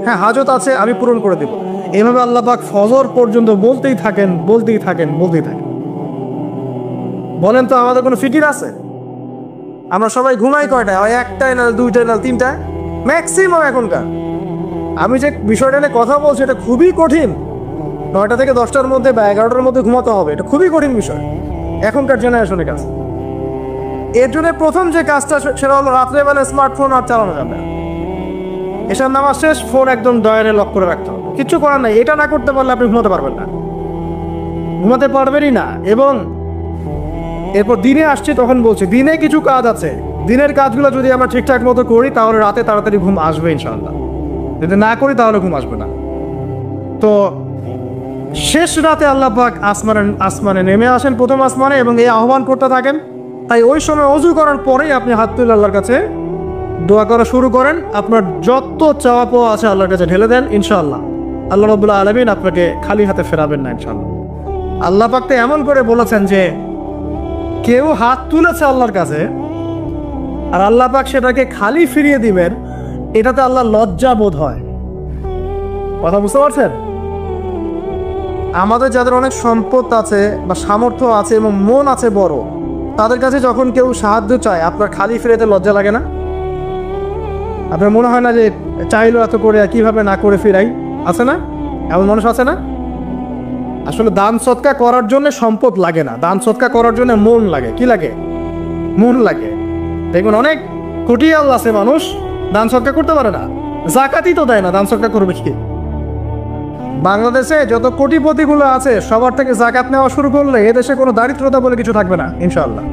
হ্যাঁ, হাজত আছে, আমি পূরণ করে দেব। এভাবে আল্লাহ পাক ফজর পর্যন্ত বলতেই থাকেন। বলেন তো আমাদের কোনো ফিকির আছে? আমরা সবাই ঘুমাই কয়টায়? হয় 1টায়, না 2টায়, না 3টায় ম্যাক্সিমাম এখনকার। আমি যে বিষয়টা নিয়ে কথা বলছি এটা খুবই কঠিন। 9টা থেকে 10টার মধ্যে বা 11টার মধ্যে ঘুমাতে হবে, এটা খুবই কঠিন বিষয় এখনকার জেনারেশনের কাছে। এর জন্য প্রথম যে কাজটা সেটা হলো রাত্রেবেলা স্মার্টফোন আর চালানো যাবে। এসব নামাজ শেষ, ফোন একদম ডয়ারে লক করে রাখতে হবে। কিচ্ছু করার নাই, এটা না করতে পারলে আপনি ঘুমাতে পারবেনই না। এবং এরপর দিনে আসছে, তখন বলছি দিনে কিছু কাজ আছে, দিনের কাজগুলো যদি আমরা ঠিকঠাক মতো করি তাহলে রাতে তাড়াতাড়ি ঘুম আসবে ইনশাআল্লাহ। যদি না করি তাহলে ঘুম আসবে না। তো শেষ রাতে আল্লাহ পাক আসমানে নেমে আসেন, প্রথম আসমানে, এবং এই আহ্বান করতে থাকেন। তাই ওই সময় ওযু করার পরেই আপনি হাত তুলে আল্লাহর কাছে দোয়া করা শুরু করেন। আপনার যত চাওয়া পাওয়া আছে আল্লাহর কাছে ঢেলে দেন, ইনশাআল্লাহ আল্লাহ রাব্বুল আলামিন আপনাকে খালি হাতে ফেরাবেন না ইনশাআল্লাহ। আল্লাহ পাক তো এমন করে বলেছেন যে কেউ হাত তুলেছে আল্লাহর কাছে আর আল্লাহ পাক সেটাকে খালি ফিরিয়ে দিবেন, এটাতে আল্লাহ লজ্জা বোধ হয়। কথা বুঝতে পারছেন? আমাদের যাদের অনেক সম্পদ আছে বা সামর্থ্য আছে এবং মন আছে বড়, তাদের কাছে যখন কেউ সাহায্য চায় আপনার খালি ফিরেতে লজ্জা লাগে না? আপনার মনে হয় না যে চাইলো এত করে কিভাবে না করে ফিরাই? আছে না এমন মানুষ? আছে না? আসলে দান সৎকা করার জন্য সম্পদ লাগে না, দান সৎকা করার জন্য মন লাগে। কি লাগে? মন লাগে। দেখুন অনেক কোটিয়াল আছে মানুষ, দান সৎকা করতে পারে না, জাকাতই তো দেয় না, দান সৎকা করবে কি? বাংলাদেশে যত কোটিপতিগুলো আছে সবার থেকে জাকাত নেওয়া শুরু করলে এদেশে কোনো দারিদ্রতা বলে কিছু থাকবে না, ইনশাআল্লাহ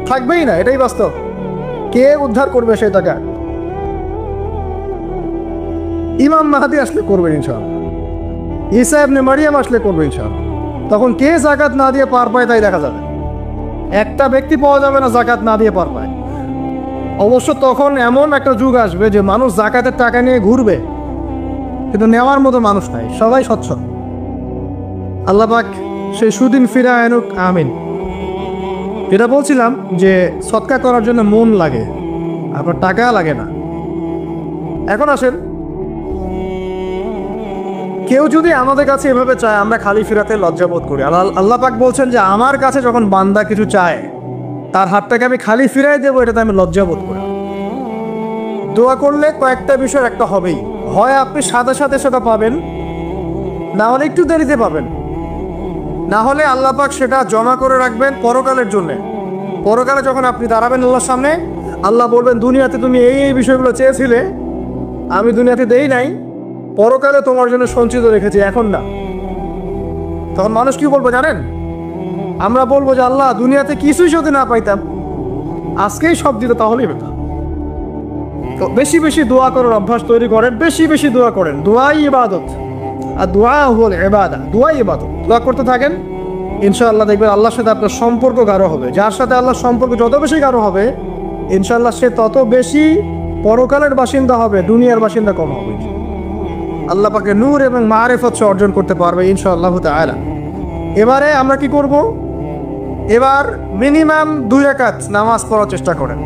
থাকবেই না, এটাই বাস্তব। কে উদ্ধার করবে সেই টাকা? ইমাম মাহাদি আসলে করবে ইনশাআল্লাহ, ঈসা ইবনে মারিয়াম আসলে করবে ইনশাআল্লাহ। তখন কে জাকাত না দিয়ে পার পায় তাই দেখা যাবে। একটা ব্যক্তি পাওয়া যাবে না জাকাত না দিয়ে পার পায়। অবশ্য তখন এমন একটা যুগ আসবে যে মানুষ জাকাতের টাকা নিয়ে ঘুরবে, কিন্তু নেওয়ার মতো মানুষ নাই, সবাই সচ্ছল। আল্লাহ পাক সেই সুদিন ফিরা আনুক, আমিন। যেটা বলছিলাম যে সৎকা করার জন্য মন লাগে, আপনার টাকা লাগে না। এখন আসেন, কেউ যদি আমাদের কাছে এভাবে চায় আমরা খালি ফিরাতে লজ্জাবোধ করি। আল্লাহ পাক বলছেন যে আমার কাছে যখন বান্দা কিছু চায় তার হাতটাকে আমি খালি ফিরাই দেবো, এটাতে আমি লজ্জাবোধ করি। দোয়া করলে কয়েকটা বিষয় একটা হবেই, হয় আপনি সাথে সাথে সেটা পাবেন, না হলে একটু দেরিতে পাবেন, না হলে আল্লাহ পাক সেটা জমা করে রাখবেন পরকালের জন্য। পরকালে যখন আপনি দাঁড়াবেন আল্লাহর সামনে, আল্লাহ বলবেন দুনিয়াতে তুমি এই এই বিষয়গুলো চেয়েছিলে, আমি দুনিয়াতে দেই নাই, পরকালে তোমার জন্য সঞ্চিত রেখেছি, এখন না। তখন মানুষ কি বলবো জানেন? আমরা বলবো যে আল্লাহ দুনিয়াতে কিছুই যদি না পাইতাম, আজকেই সব দিত তাহলেই পেতাম। তো বেশি বেশি দোয়া করার অভ্যাস তৈরি করেন, বেশি বেশি দোয়া করেন। দোয়াই ইবাদত, আর দোয়া হল ইবাদা, দোয়াই ইবাদত। দোয়া করতে থাকেন, ইনশাআল্লাহ দেখবেন আল্লাহর সাথে আপনার সম্পর্ক গাঢ় হবে। যার সাথে আল্লাহর সম্পর্ক যত বেশি গাঢ় হবে, ইনশাআল্লাহ সে তত বেশি পরকালের বাসিন্দা হবে, দুনিয়ার বাসিন্দা কম হবে। আল্লাহ পাকে নূর এবং মারিফত অর্জন করতে পারবে ইনশাআল্লাহ তাআলা। এবারে আমরা কি করব? এবার মিনিমাম 2 রাকাত নামাজ পড়ার চেষ্টা করেন।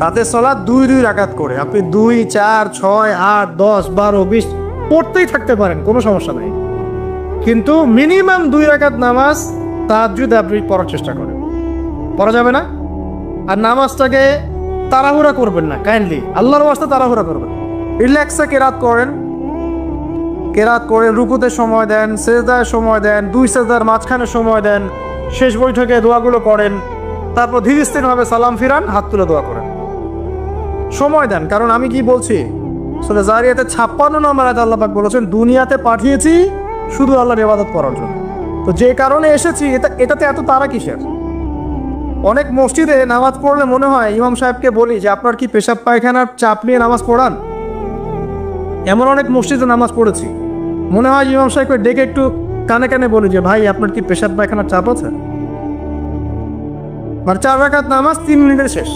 রাতের সালাত 2 রাকাত করে আপনি 2, 4, 6, 8, 10, 12, 20 পড়তেই থাকতে পারেন, কোনো সমস্যা নাই। কিন্তু মিনিমাম 2 রাকাত নামাজ তাহাজ্জুদ আপনি পড়ার চেষ্টা করেন। পড়া যাবে না? আর নামাজটাকে তাড়াহুড়া করবেন না, কাইন্ডলি আল্লাহর ওয়াস্তে তাড়াহুড়া করবেন। রিল্যাক্সে কেরাত করেন, রুকুতে সময় দেন, সেজদায় সময় দেন, 2 সেজদার মাঝখানে সময় দেন, শেষ বৈঠকে দোয়াগুলো করেন, তারপর ধীরে স্থিরভাবে সালাম ফিরান, হাত তুলে দোয়া করেন, সময় দেন। কারণ আমি কি বলছি, সূরা জারিয়াতে 56 নম্বর আয়াতে আল্লাহ পাক বলেছেন দুনিয়াতে পাঠিয়েছি শুধু আল্লাহর ইবাদত করার জন্য। তো যে কারণে এসেছি, এটাতে এত তাড়া কিসের? অনেক মসজিদে নামাজ পড়লে মনে হয় ইমাম সাহেবকে বলি যে আপনার কি পেশাব পায়খানার চাপ নিয়ে নামাজ পড়ান? এমন অনেক মসজিদে নামাজ পড়েছি, মনে হয় ইমাম সাহেবকে ডেকে একটু কানে কানে বলি যে ভাই আপনার কি পেশাব পায়খানার চাপ আছে? মানে 4 রাকাত নামাজ 3 মিনিটে শেষ,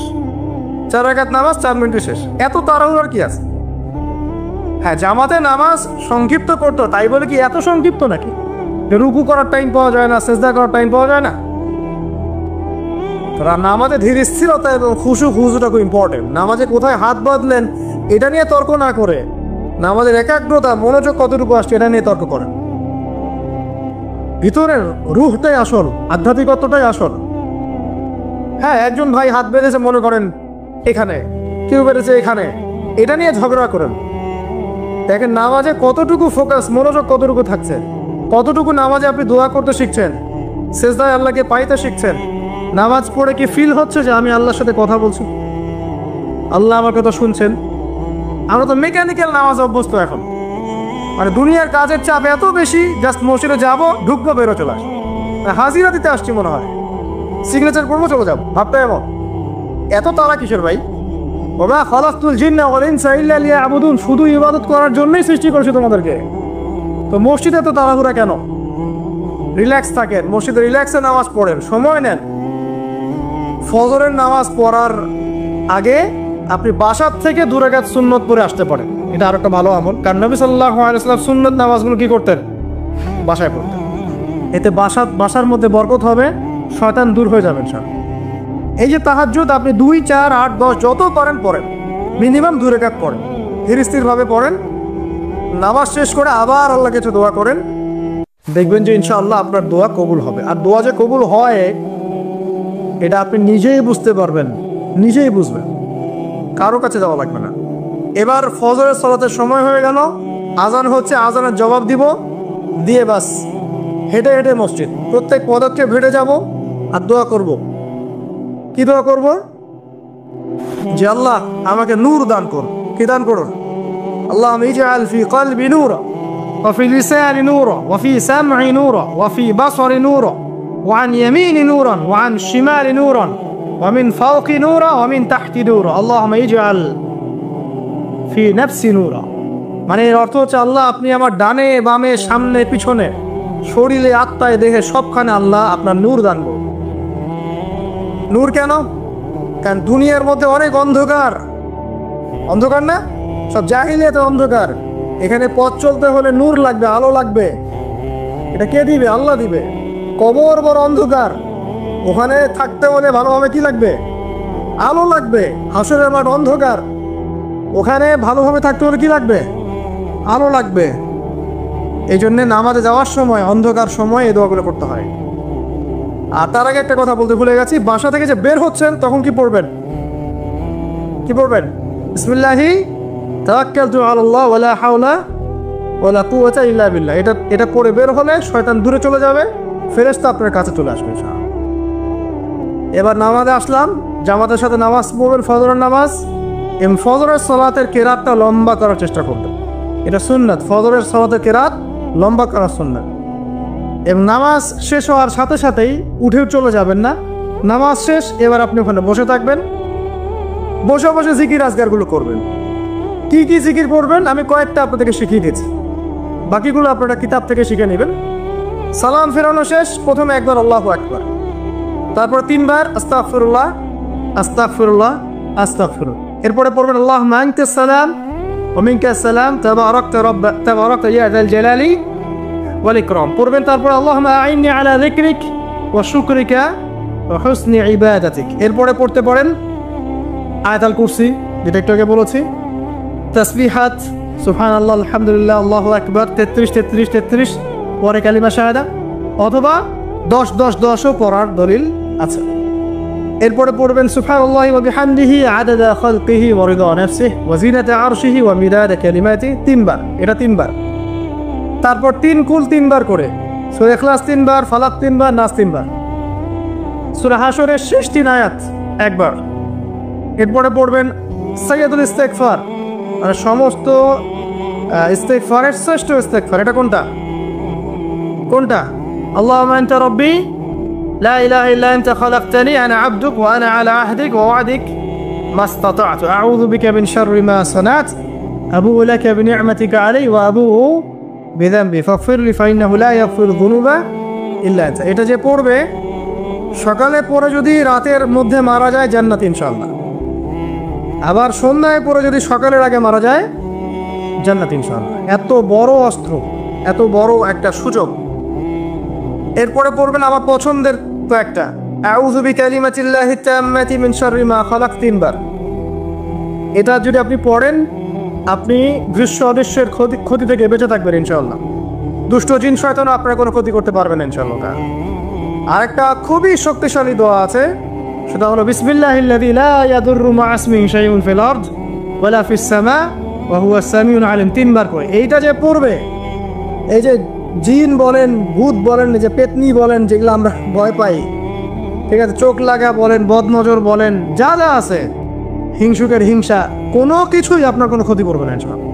4 রাকাত নামাজ 4 মিনিটে শেষ, এত তাড়াহুড়োর কি আছে? হ্যাঁ, জামাতে নামাজ সংক্ষিপ্ত করতো, তাই বলে কি এত সংক্ষিপ্ত নাকি যে রুকু করার টাইম পাওয়া যায় না, সেজদা করার টাইম পাওয়া যায় না? নামাজে ধীর স্থিরতা এবং খুশুটা খুব ইম্পর্টেন্ট। নামাজে কোথায় হাত বাঁধলেন এটা নিয়ে তর্ক না করে, নামাজের একাগ্রতা, মনোযোগ কতটুকু আসছে এটা নিয়ে তর্ক করেন। ভিতরের রুহটাই আসল, আধ্যাত্মিকতাটাই আসল। হ্যাঁ, একজন ভাই হাত বেঁধেছে মনে করেন এখানে, কেউ বেঁধেছে এখানে, এটা নিয়ে ঝগড়া করেন। দেখেন নামাজে কতটুকু ফোকাস, মনোযোগ কতটুকু থাকছে, কতটুকু নামাজে আপনি দোয়া করতে শিখছেন, সেজদায় আল্লাহকে পাইতে শিখছেন। নামাজ পড়ে কি ফিল হচ্ছে যে আমি আল্লাহর সাথে কথা বলছি, আল্লাহ আমার কথা শুনছেন? আমরা তো মেকানিক্যাল নামাজ অভ্যস্ত এখন, মানে দুনিয়ার কাজের চাপ এত বেশি, জাস্ট মসজিদে যাবো, ঢুকবো, বেরো, চলে আসবো, হাজিরা দিতে আসছি মনে হয়, সিগনেচার করবো, চলে যাবো, ভাবটা এমন। এত তারা কিসের ভাই? ওমা খালাকতুল জিন্না ওয়াল ইনসা ইল্লা লিয়াবুদুন, শুধু ইবাদত করার জন্যই সৃষ্টি করেছি তোমাদেরকে। তো মসজিদে এত তাড়াহুড়া কেন? রিল্যাক্স থাকেন, মসজিদে রিল্যাক্সে নামাজ পড়েন, সময় নেন। ফজরের নামাজ পড়ার আগে আপনি বাসার থেকে 2 রাকাত সুন্নত পড়ে আসতে পারেন, এটা আর একটা ভালো আমল। কারণ নবী সাল্লাল্লাহু আলাইহি ওয়াসাল্লাম সুন্নত নামাজগুলো কি করতেন? বাসায় পড়তেন। এতে বাসার মধ্যে বরকত হবে, শয়তান দূর হয়ে যাবেন সব। এই যে তাহাজ্জুদ আপনি 2, 4, 8, 10 যত করেন পড়েন, মিনিমাম 2 রাকাত পড়েন, ধীর স্থিরভাবে পড়েন, নামাজ শেষ করে আবার আল্লাহ কিছু দোয়া করেন, দেখবেন যে ইনশাআল্লাহ আপনার দোয়া কবুল হবে। আর দোয়া যে কবুল হয় এটা আপনি নিজেই বুঝতে পারবেন, নিজেই বুঝবেন, কারো কাছে যাওয়া লাগবে না। এবার ফজরের সালাতের সময় হয়ে গেল, আজান হচ্ছে, আজানের জবাব দিব, দিয়ে বাস হেঁটে হেঁটে মসজিদ, প্রত্যেক পদক্ষেপ হেঁটে যাব আর দোয়া করব। কি দোয়া করব? যে আল্লাহ আমাকে নূর দান করুন। কি দান করুন? আল্লাহ ইজআল ফি কলবি নূরা ওয়া ফি লিসানি নূরা ওয়া ফি সাম'i নূরা ওয়া ফি বাসরি নূরা ওয়া আন ইয়ামিনি নূরান ওয়া আন শিমালি নূরান ওয়া মিন ফাওকি নূরা ওয়া মিন তাহতি নূরা আল্লাহুম্মা ইজআল ফি নাফসি নূরা। মানে এর অর্থ হচ্ছে আল্লাহ আপনি আমার ডানে বামে সামনে পিছনে শরীরে আত্মায় দেহে সবখানে আল্লাহ আপনার নূর দান করুন। নূর কেন? কারণ দুনিয়ার মধ্যে অনেক অন্ধকার, অন্ধকার না? সব জাহিলিয়াতে অন্ধকার। এখানে পথ চলতে হলে নূর লাগবে, আলো লাগবে। এটা কে দিবে? আল্লাহ দিবে। কবর বড় অন্ধকার, ওখানে থাকতে হলে ভালোভাবে কি লাগবে? আলো লাগবে। হাসরের মাঠ অন্ধকার, ওখানে ভালোভাবে থাকতে হলে কি লাগবে? আলো লাগবে। এই জন্যে নামাজে যাওয়ার সময় অন্ধকার সময় এই দোয়াগুলো করতে হয়। আর তার আগে একটা কথা বলতে ভুলে গেছি, বাসা থেকে যে বের হচ্ছেন তখন কি পড়বেন? কি পড়বেন? বিসমিল্লাহি তাওয়াক্কালতু আলাল্লাহ ওয়ালা হাওলা ওয়ালা কুওয়াতা ইল্লা বিল্লাহ। এটা পড়ে বের হলে শয়তান দূরে চলে যাবে, ফেরেশতা আপনার কাছে চলে আসবে। এবার নামাজে আসলাম, জামাতের সাথে নামাজ পড়বেন, ফজরের নামাজ। ফজরের সালাতের কেরাতটা লম্বা করার চেষ্টা করবেন, এটা সুন্নাত। ফজরের সালাতের কেরাত লম্বা করা সুন্নাত। এবং নামাজ শেষ হওয়ার সাথে সাথেই উঠেও চলে যাবেন না। নামাজ শেষ, এবার আপনি ওখানে বসে থাকবেন, বসে বসে জিকির আজগারগুলো করবেন। কি কি জিকির করবেন আমি কয়েকটা আপনাদেরকে শিখিয়ে দিচ্ছি, বাকিগুলো আপনারা কিতাব থেকে শিখে নেবেন। সালাম ফেরানো শেষ, প্রথমে একবার আল্লাহু আকবার, তারপর 3 বার আস্তাগফিরুল্লাহ আস্তাগফিরুল্লাহ আস্তাগফিরুল্লাহ। এরপরে পড়বেন আল্লাহুম্মা আনতাস সালাম ওয়া মিনকাস সালাম তাবারাকতা ইয়া যাল জালালি ওয়াল ইকরাম পড়বেন। তারপর আল্লাহুম্মা আইন্নি আলা যিকরিক ওয়া শুকরিকা ওয়া হুসনি ইবাদাতিক। এরপরে পড়তে পারেন আয়াতুল কুরসি, যেটা একটু আগে বলেছি, তাসবিহাত সুবহানাল্লাহ আলহামদুলিল্লাহ আল্লাহু আকবার 33 পরে কালিমা শাহাদা, অথবা 10-10-10ও পড়ার দলিল আছে। এরপরে পড়বেন সুবহানাল্লাহি ওয়া বিহামদিহি আদাদা খালকিহি ওয়া রিদা নাফসিহি ওয়া জিনাতা আরশিহি ওয়া মিদাদা কালিমাতিহি 3 বার, এটা 3 বার। তারপর 3 কুল 3 বার করে, সূরা ইখলাস 3 বার, ফালাক 3 বার, নাস 3 বার, সূরা হাশরের শেষ 3 আয়াত একবার। এরপরে পড়বেন সাইয়্যিদুল ইস্তিগফার, মানে সমস্ত ইস্তিগফারের শ্রেষ্ঠ ইস্তিগফার। এটা কোনটা? কোনটা? আল্লাহুম্মা আনতা রাব্বি লা ইলাহা ইল্লা আনতা খালাকতানি আনা আবদুক ওয়া আনা আলা আহদিক ওয়া ওয়া'দিক মাসতাতা'তু আউযু বিকা মিন শাররি মা সানাত আবুউ লাকা বিনি'মাতিকা আলাইয়া ওয়া আবুউ বিযামবি ফাগফিরলি ফাইন্নাহু লা ইয়াগফিরু যুনুবা ইল্লা আনতা। এটা যে পড়বে সকালে পড়ে যদি রাতের মধ্যে মারা যায় জান্নাত ইনশাআল্লাহ, আবার সন্ধ্যায় পড়ে যদি সকালের আগে মারা যায় জান্নাত ইনশাআল্লাহ। এত বড় অস্ত্র, এত বড় একটা সুযোগ। এরপরে পড়বেন আমার পছন্দের তো একটা, আউযু বিকালিমাতিল্লাহি তাম্মাতি মিন শাররি মা খালাক 3 বার। এটা যদি আপনি পড়েন আপনি দৃশ্য অদৃশ্যের ক্ষতি থেকে বেঁচে থাকবেন ইনশাআল্লাহ। দুষ্ট জিন শয়তানও আপনার কোনো ক্ষতি করতে পারবে না ইনশাআল্লাহ। আরেকটা খুবই শক্তিশালী দোয়া আছে, সেটা হলো বিসমিল্লাহিল্লাযী লা ইয়াদুররু মা ইসমিহি শাইউন ফিল আরদ ওয়ালা ফিস সামা ওয়া হুয়াস সামিউল আলিম 3 বার করে। এইটা যে পড়বে, এই যে জিন বলেন, ভূত বলেন, যে পেতনি বলেন, যেগুলো আমরা ভয় পাই, ঠিক আছে, চোখ লাগা বলেন, বদনজর বলেন, যা যা আছে, হিংসুকের হিংসা, কোনো কিছুই আপনার কোনো ক্ষতি করবে না ইনশাআল্লাহ।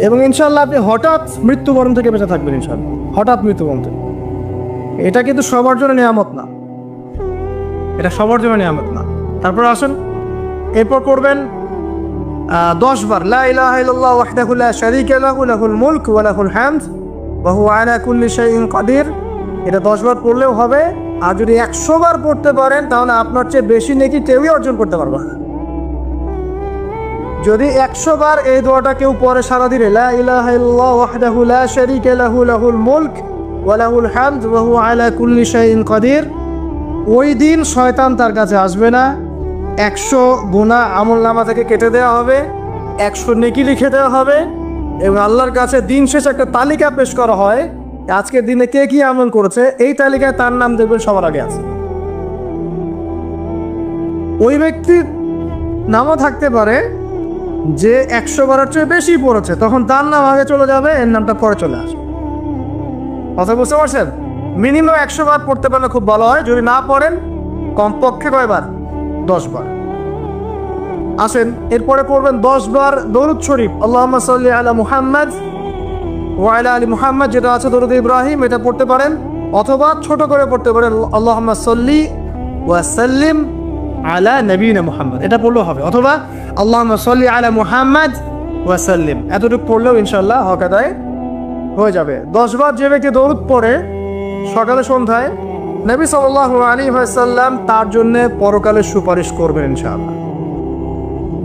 এবং ইনশাআল্লাহ আপনি হঠাৎ মৃত্যুবরণ থেকে বেঁচে থাকবেন ইনশাআল্লাহ, হঠাৎ মৃত্যুবরণ থেকে। এটা কিন্তু সবার জন্য নিয়ামত না, এটা সবার জন্য নিয়ামত না। তারপর আসুন, এরপর করবেন 10 বার লা ইলাহা ইল্লাল্লাহ ওয়াহদাহু লা শারীকা লাহু লাহুল মুলক ওয়া লাহুল হামদ ওয়া হুয়া আলা কুল্লি শাইইন কাদির। এটা 10 বার পড়লেও হবে। আর যদি 100 বার পড়তে পারেন তাহলে আপনার চেয়ে বেশি নেকি কেউই অর্জন করতে পারবে না। যদি 100 বার এই দোয়াটা কেউ পড়ে সারা দিনে, লা ইলাহা ইল্লাল্লাহ ওয়াহদাহু লা শারীকা লাহু লাহুল মুলক ওয়া লাহুল হামদ ওয়া হুয়া আলা কুল্লি শাইইন কাদির, ওই দিন শয়তান তার কাছে আসবে না। 100 গুনাহ আমলনামা থেকে কেটে দেওয়া হবে, 100 নেকি লিখে দেওয়া হবে, এবং আল্লাহর কাছে দিন শেষে একটা তালিকা পেশ করা হয়, আজকের দিনে কে কি আমল করেছে, এই তালিকায় তার নাম দেখবেন সবার আগে আছে। ওই ব্যক্তির নামও থাকতে পারে যে 100 বারের চেয়ে বেশি পড়েছে, তখন তার নাম আগে চলে যাবে, এর নামটা পরে চলে আসবে। কথা বুঝতে পারছেন? মিনিমাম 100 বার পড়তে পারলে খুব ভালো হয়, যদি না পড়েন কমপক্ষে কয়বার? 10 বার। আসেন এরপরে পড়বেন 10 বার দরুদ শরীফ, আল্লাহুম্মা সাল্লি আলা মুহাম্মাদ ওয়া আলা আলি মুহাম্মাদ, যেটা আছে দরুদ ইব্রাহিম, এটা পড়তে পারেন। অথবা ছোট করে পড়তে পারেন আল্লাহুম্মা সাল্লি ওয়া সাল্লিম আলা নবিয়িনা মুহাম্মদ, এটা পড়লেও হবে। অথবা আল্লাহুম্মা সাল্লি আলা মুহাম্মাদ ওয়া সাল্লিম, এতটুকু পড়লেও ইনশাআল্লাহ হক আদায় হয়ে যাবে। 10 বার যে ব্যক্তি দরুদ পড়ে সকালে সন্ধ্যায়, নবী সাল্লাল্লাহু আলাইহি ওয়াসাল্লাম তার জন্য পরকালে সুপারিশ করবেন ইনশাআল্লাহ।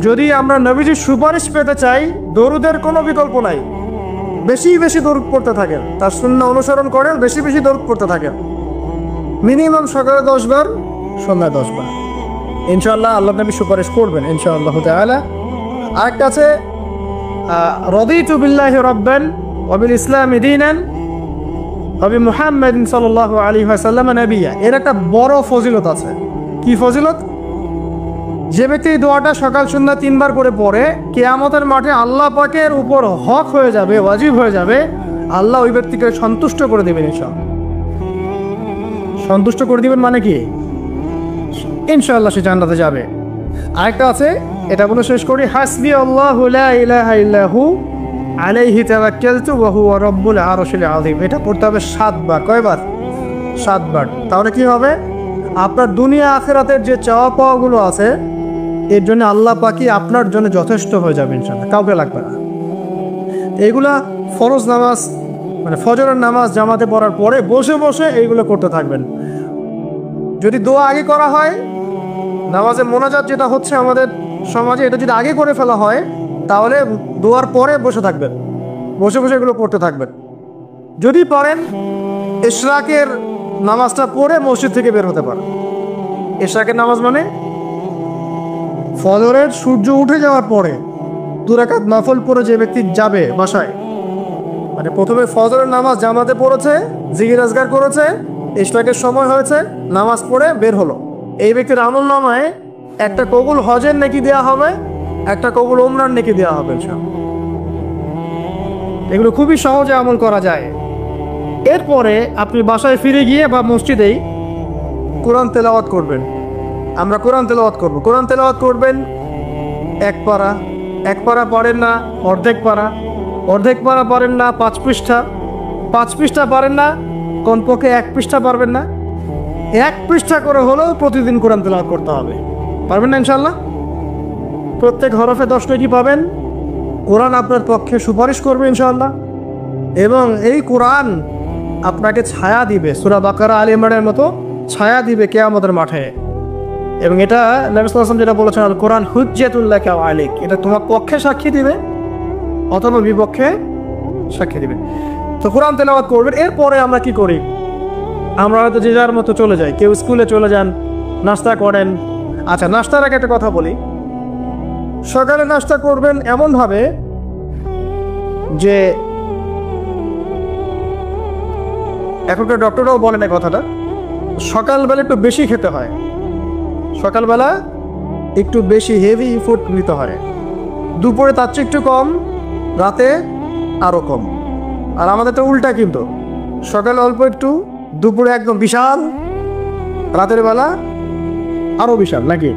যদি আমরা নবীজির সুপারিশ পেতে চাই, দরুদের কোনো বিকল্প নাই, বেশি বেশি দরুদ পড়তে থাকেন, তার সুন্নাহ অনুসরণ করেন, বেশি বেশি দরুদ পড়তে থাকেন। মিনিমাম সকালে 10 বার, সন্ধ্যায় 10 বার, ইনশাআল্লাহ আল্লাহ নবী সুপারিশ করবেন ইনশাআল্লাহ তাআলা। আরেকটা আছে রাদিতু বিল্লাহি রাব্বান ওয়া বিল ইসলামি দীনান ওয়া বি মুহাম্মাদিন সাল্লাল্লাহু আলাইহি ওয়াসাল্লাম নবিয়্যা। এর একটা বড় ফজিলত আছে। কি ফজিলত? যে ব্যক্তি এই দোয়াটা সকাল সন্ধ্যা 3 বার করে পড়ে, কিয়ামতের মাঠে আল্লাহ পাকের উপর হক হয়ে যাবে, ওয়াজিব হয়ে যাবে, আল্লাহ ওই ব্যক্তিকে সন্তুষ্ট করে দেবেন ইনশাআল্লাহ। সন্তুষ্ট করে দিবেন মানে কি? ইনশাআল্লাহ সে জান্নাতে যাবে। আরেকটা আছে, এটা বলে শেষ করি, হাসবি আল্লাহু লা ইলাহা ইল্লাহু আলাইহি তাওয়াক্কালতু ওয়া হুয়া রাব্বুল আরশিল আযীম। এটা পড়তে হবে 7 বার। কয়বার? 7 বার। তাহলে কি হবে? আপনার দুনিয়া আখিরাতের যে চাওয়া পাওয়াগুলো আছে, এর জন্য আল্লাহ পাকই আপনার জন্য যথেষ্ট হয়ে যাবে ইনশাআল্লাহ, কাউকে লাগবে না। এইগুলা ফরজ নামাজ, মানে ফজরের নামাজ জামাতে পড়ার পরে বসে বসে এইগুলো করতে থাকবেন। যদি দোয়া আগে করা হয়, নামাজে মোনাজাত যেটা হচ্ছে আমাদের সমাজে, এটা যদি আগে করে ফেলা হয়, তাহলে দোয়ার পরে বসে থাকবেন, বসে বসে এগুলো পড়তে থাকবেন। যদি পারেন ইশরাকের নামাজটা পড়ে মসজিদ থেকে বের হতে পারে। ইশরাকের নামাজ মানে ফজরের সূর্য উঠে যাওয়ার পরে 2 রাকাত নফল পড়ে যে ব্যক্তি যাবে বাসায়, মানে প্রথমে ফজরের নামাজ জামাতে পড়েছে, জিকির আজকার করেছে, ইশরাকের সময় হয়েছে, নামাজ পড়ে বের হলো, এই ব্যক্তির আমলনামায় একটা কবুল হজের নেকি দেওয়া হবে, একটা কবুল উমরার নেকি দেওয়া হবে ইনশাআল্লাহ। এগুলো খুবই সহজে আমল করা যায়। এরপরে আপনি বাসায় ফিরে গিয়ে বা মসজিদেই কোরআন তেলাওয়াত করবেন। আমরা কোরআন তেলাওয়াত করব। কোরআন তেলাওয়াত করবেন 1 পারা, 1 পারা পারেন না অর্ধেক পারা, অর্ধেক পারা পারেন না 5 পৃষ্ঠা, 5 পৃষ্ঠা পারেন না কমপক্ষে 1 পৃষ্ঠা পারবেন না, 1 পৃষ্ঠা করে হলেও প্রতিদিন কোরআন তেলাওয়াত করতে হবে। পারবেন না ইনশাআল্লাহ? প্রত্যেক হরফে 10 নেকি পাবেন। কোরআন আপনার পক্ষে সুপারিশ করবে ইনশাআল্লাহ, এবং এই কোরআন আপনাকে ছায়া দিবে, সূরা বাকারা আলে ইমরানের মতো ছায়া দিবে কিয়ামতের মাঠে। এবং এটা নবী সাল্লাল্লাহু আলাইহি ওয়াসাল্লাম যেটা বলেছেন, আল কোরআন হুজ্জাতুল লাকা ওয়া আলাইক, এটা তোমার পক্ষে সাক্ষী দিবে অথবা বিপক্ষে সাক্ষী দিবে। তো কোরআন তেলাওয়াত করবেন। এরপরে আমরা কি করি? আমরা হয়তো যে যার মতো চলে যাই, কেউ স্কুলে চলে যান, নাস্তা করেন। আচ্ছা, নাস্তার আগে একটা কথা বলি। সকালে নাস্তা করবেন এমনভাবে যে, এখনকার ডক্টররাও বলেন এই কথাটা, সকালবেলা একটু বেশি খেতে হয়, সকালবেলা একটু বেশি হেভি ফুড নিতে হয়, দুপুরে তার চেয়ে একটু কম, রাতে আরও কম। আর আমাদের তো উল্টা, কিন্তু সকালে অল্প একটু, দুপুরে একদম বিশাল, রাতের বেলা আরও বিশাল, নাকি?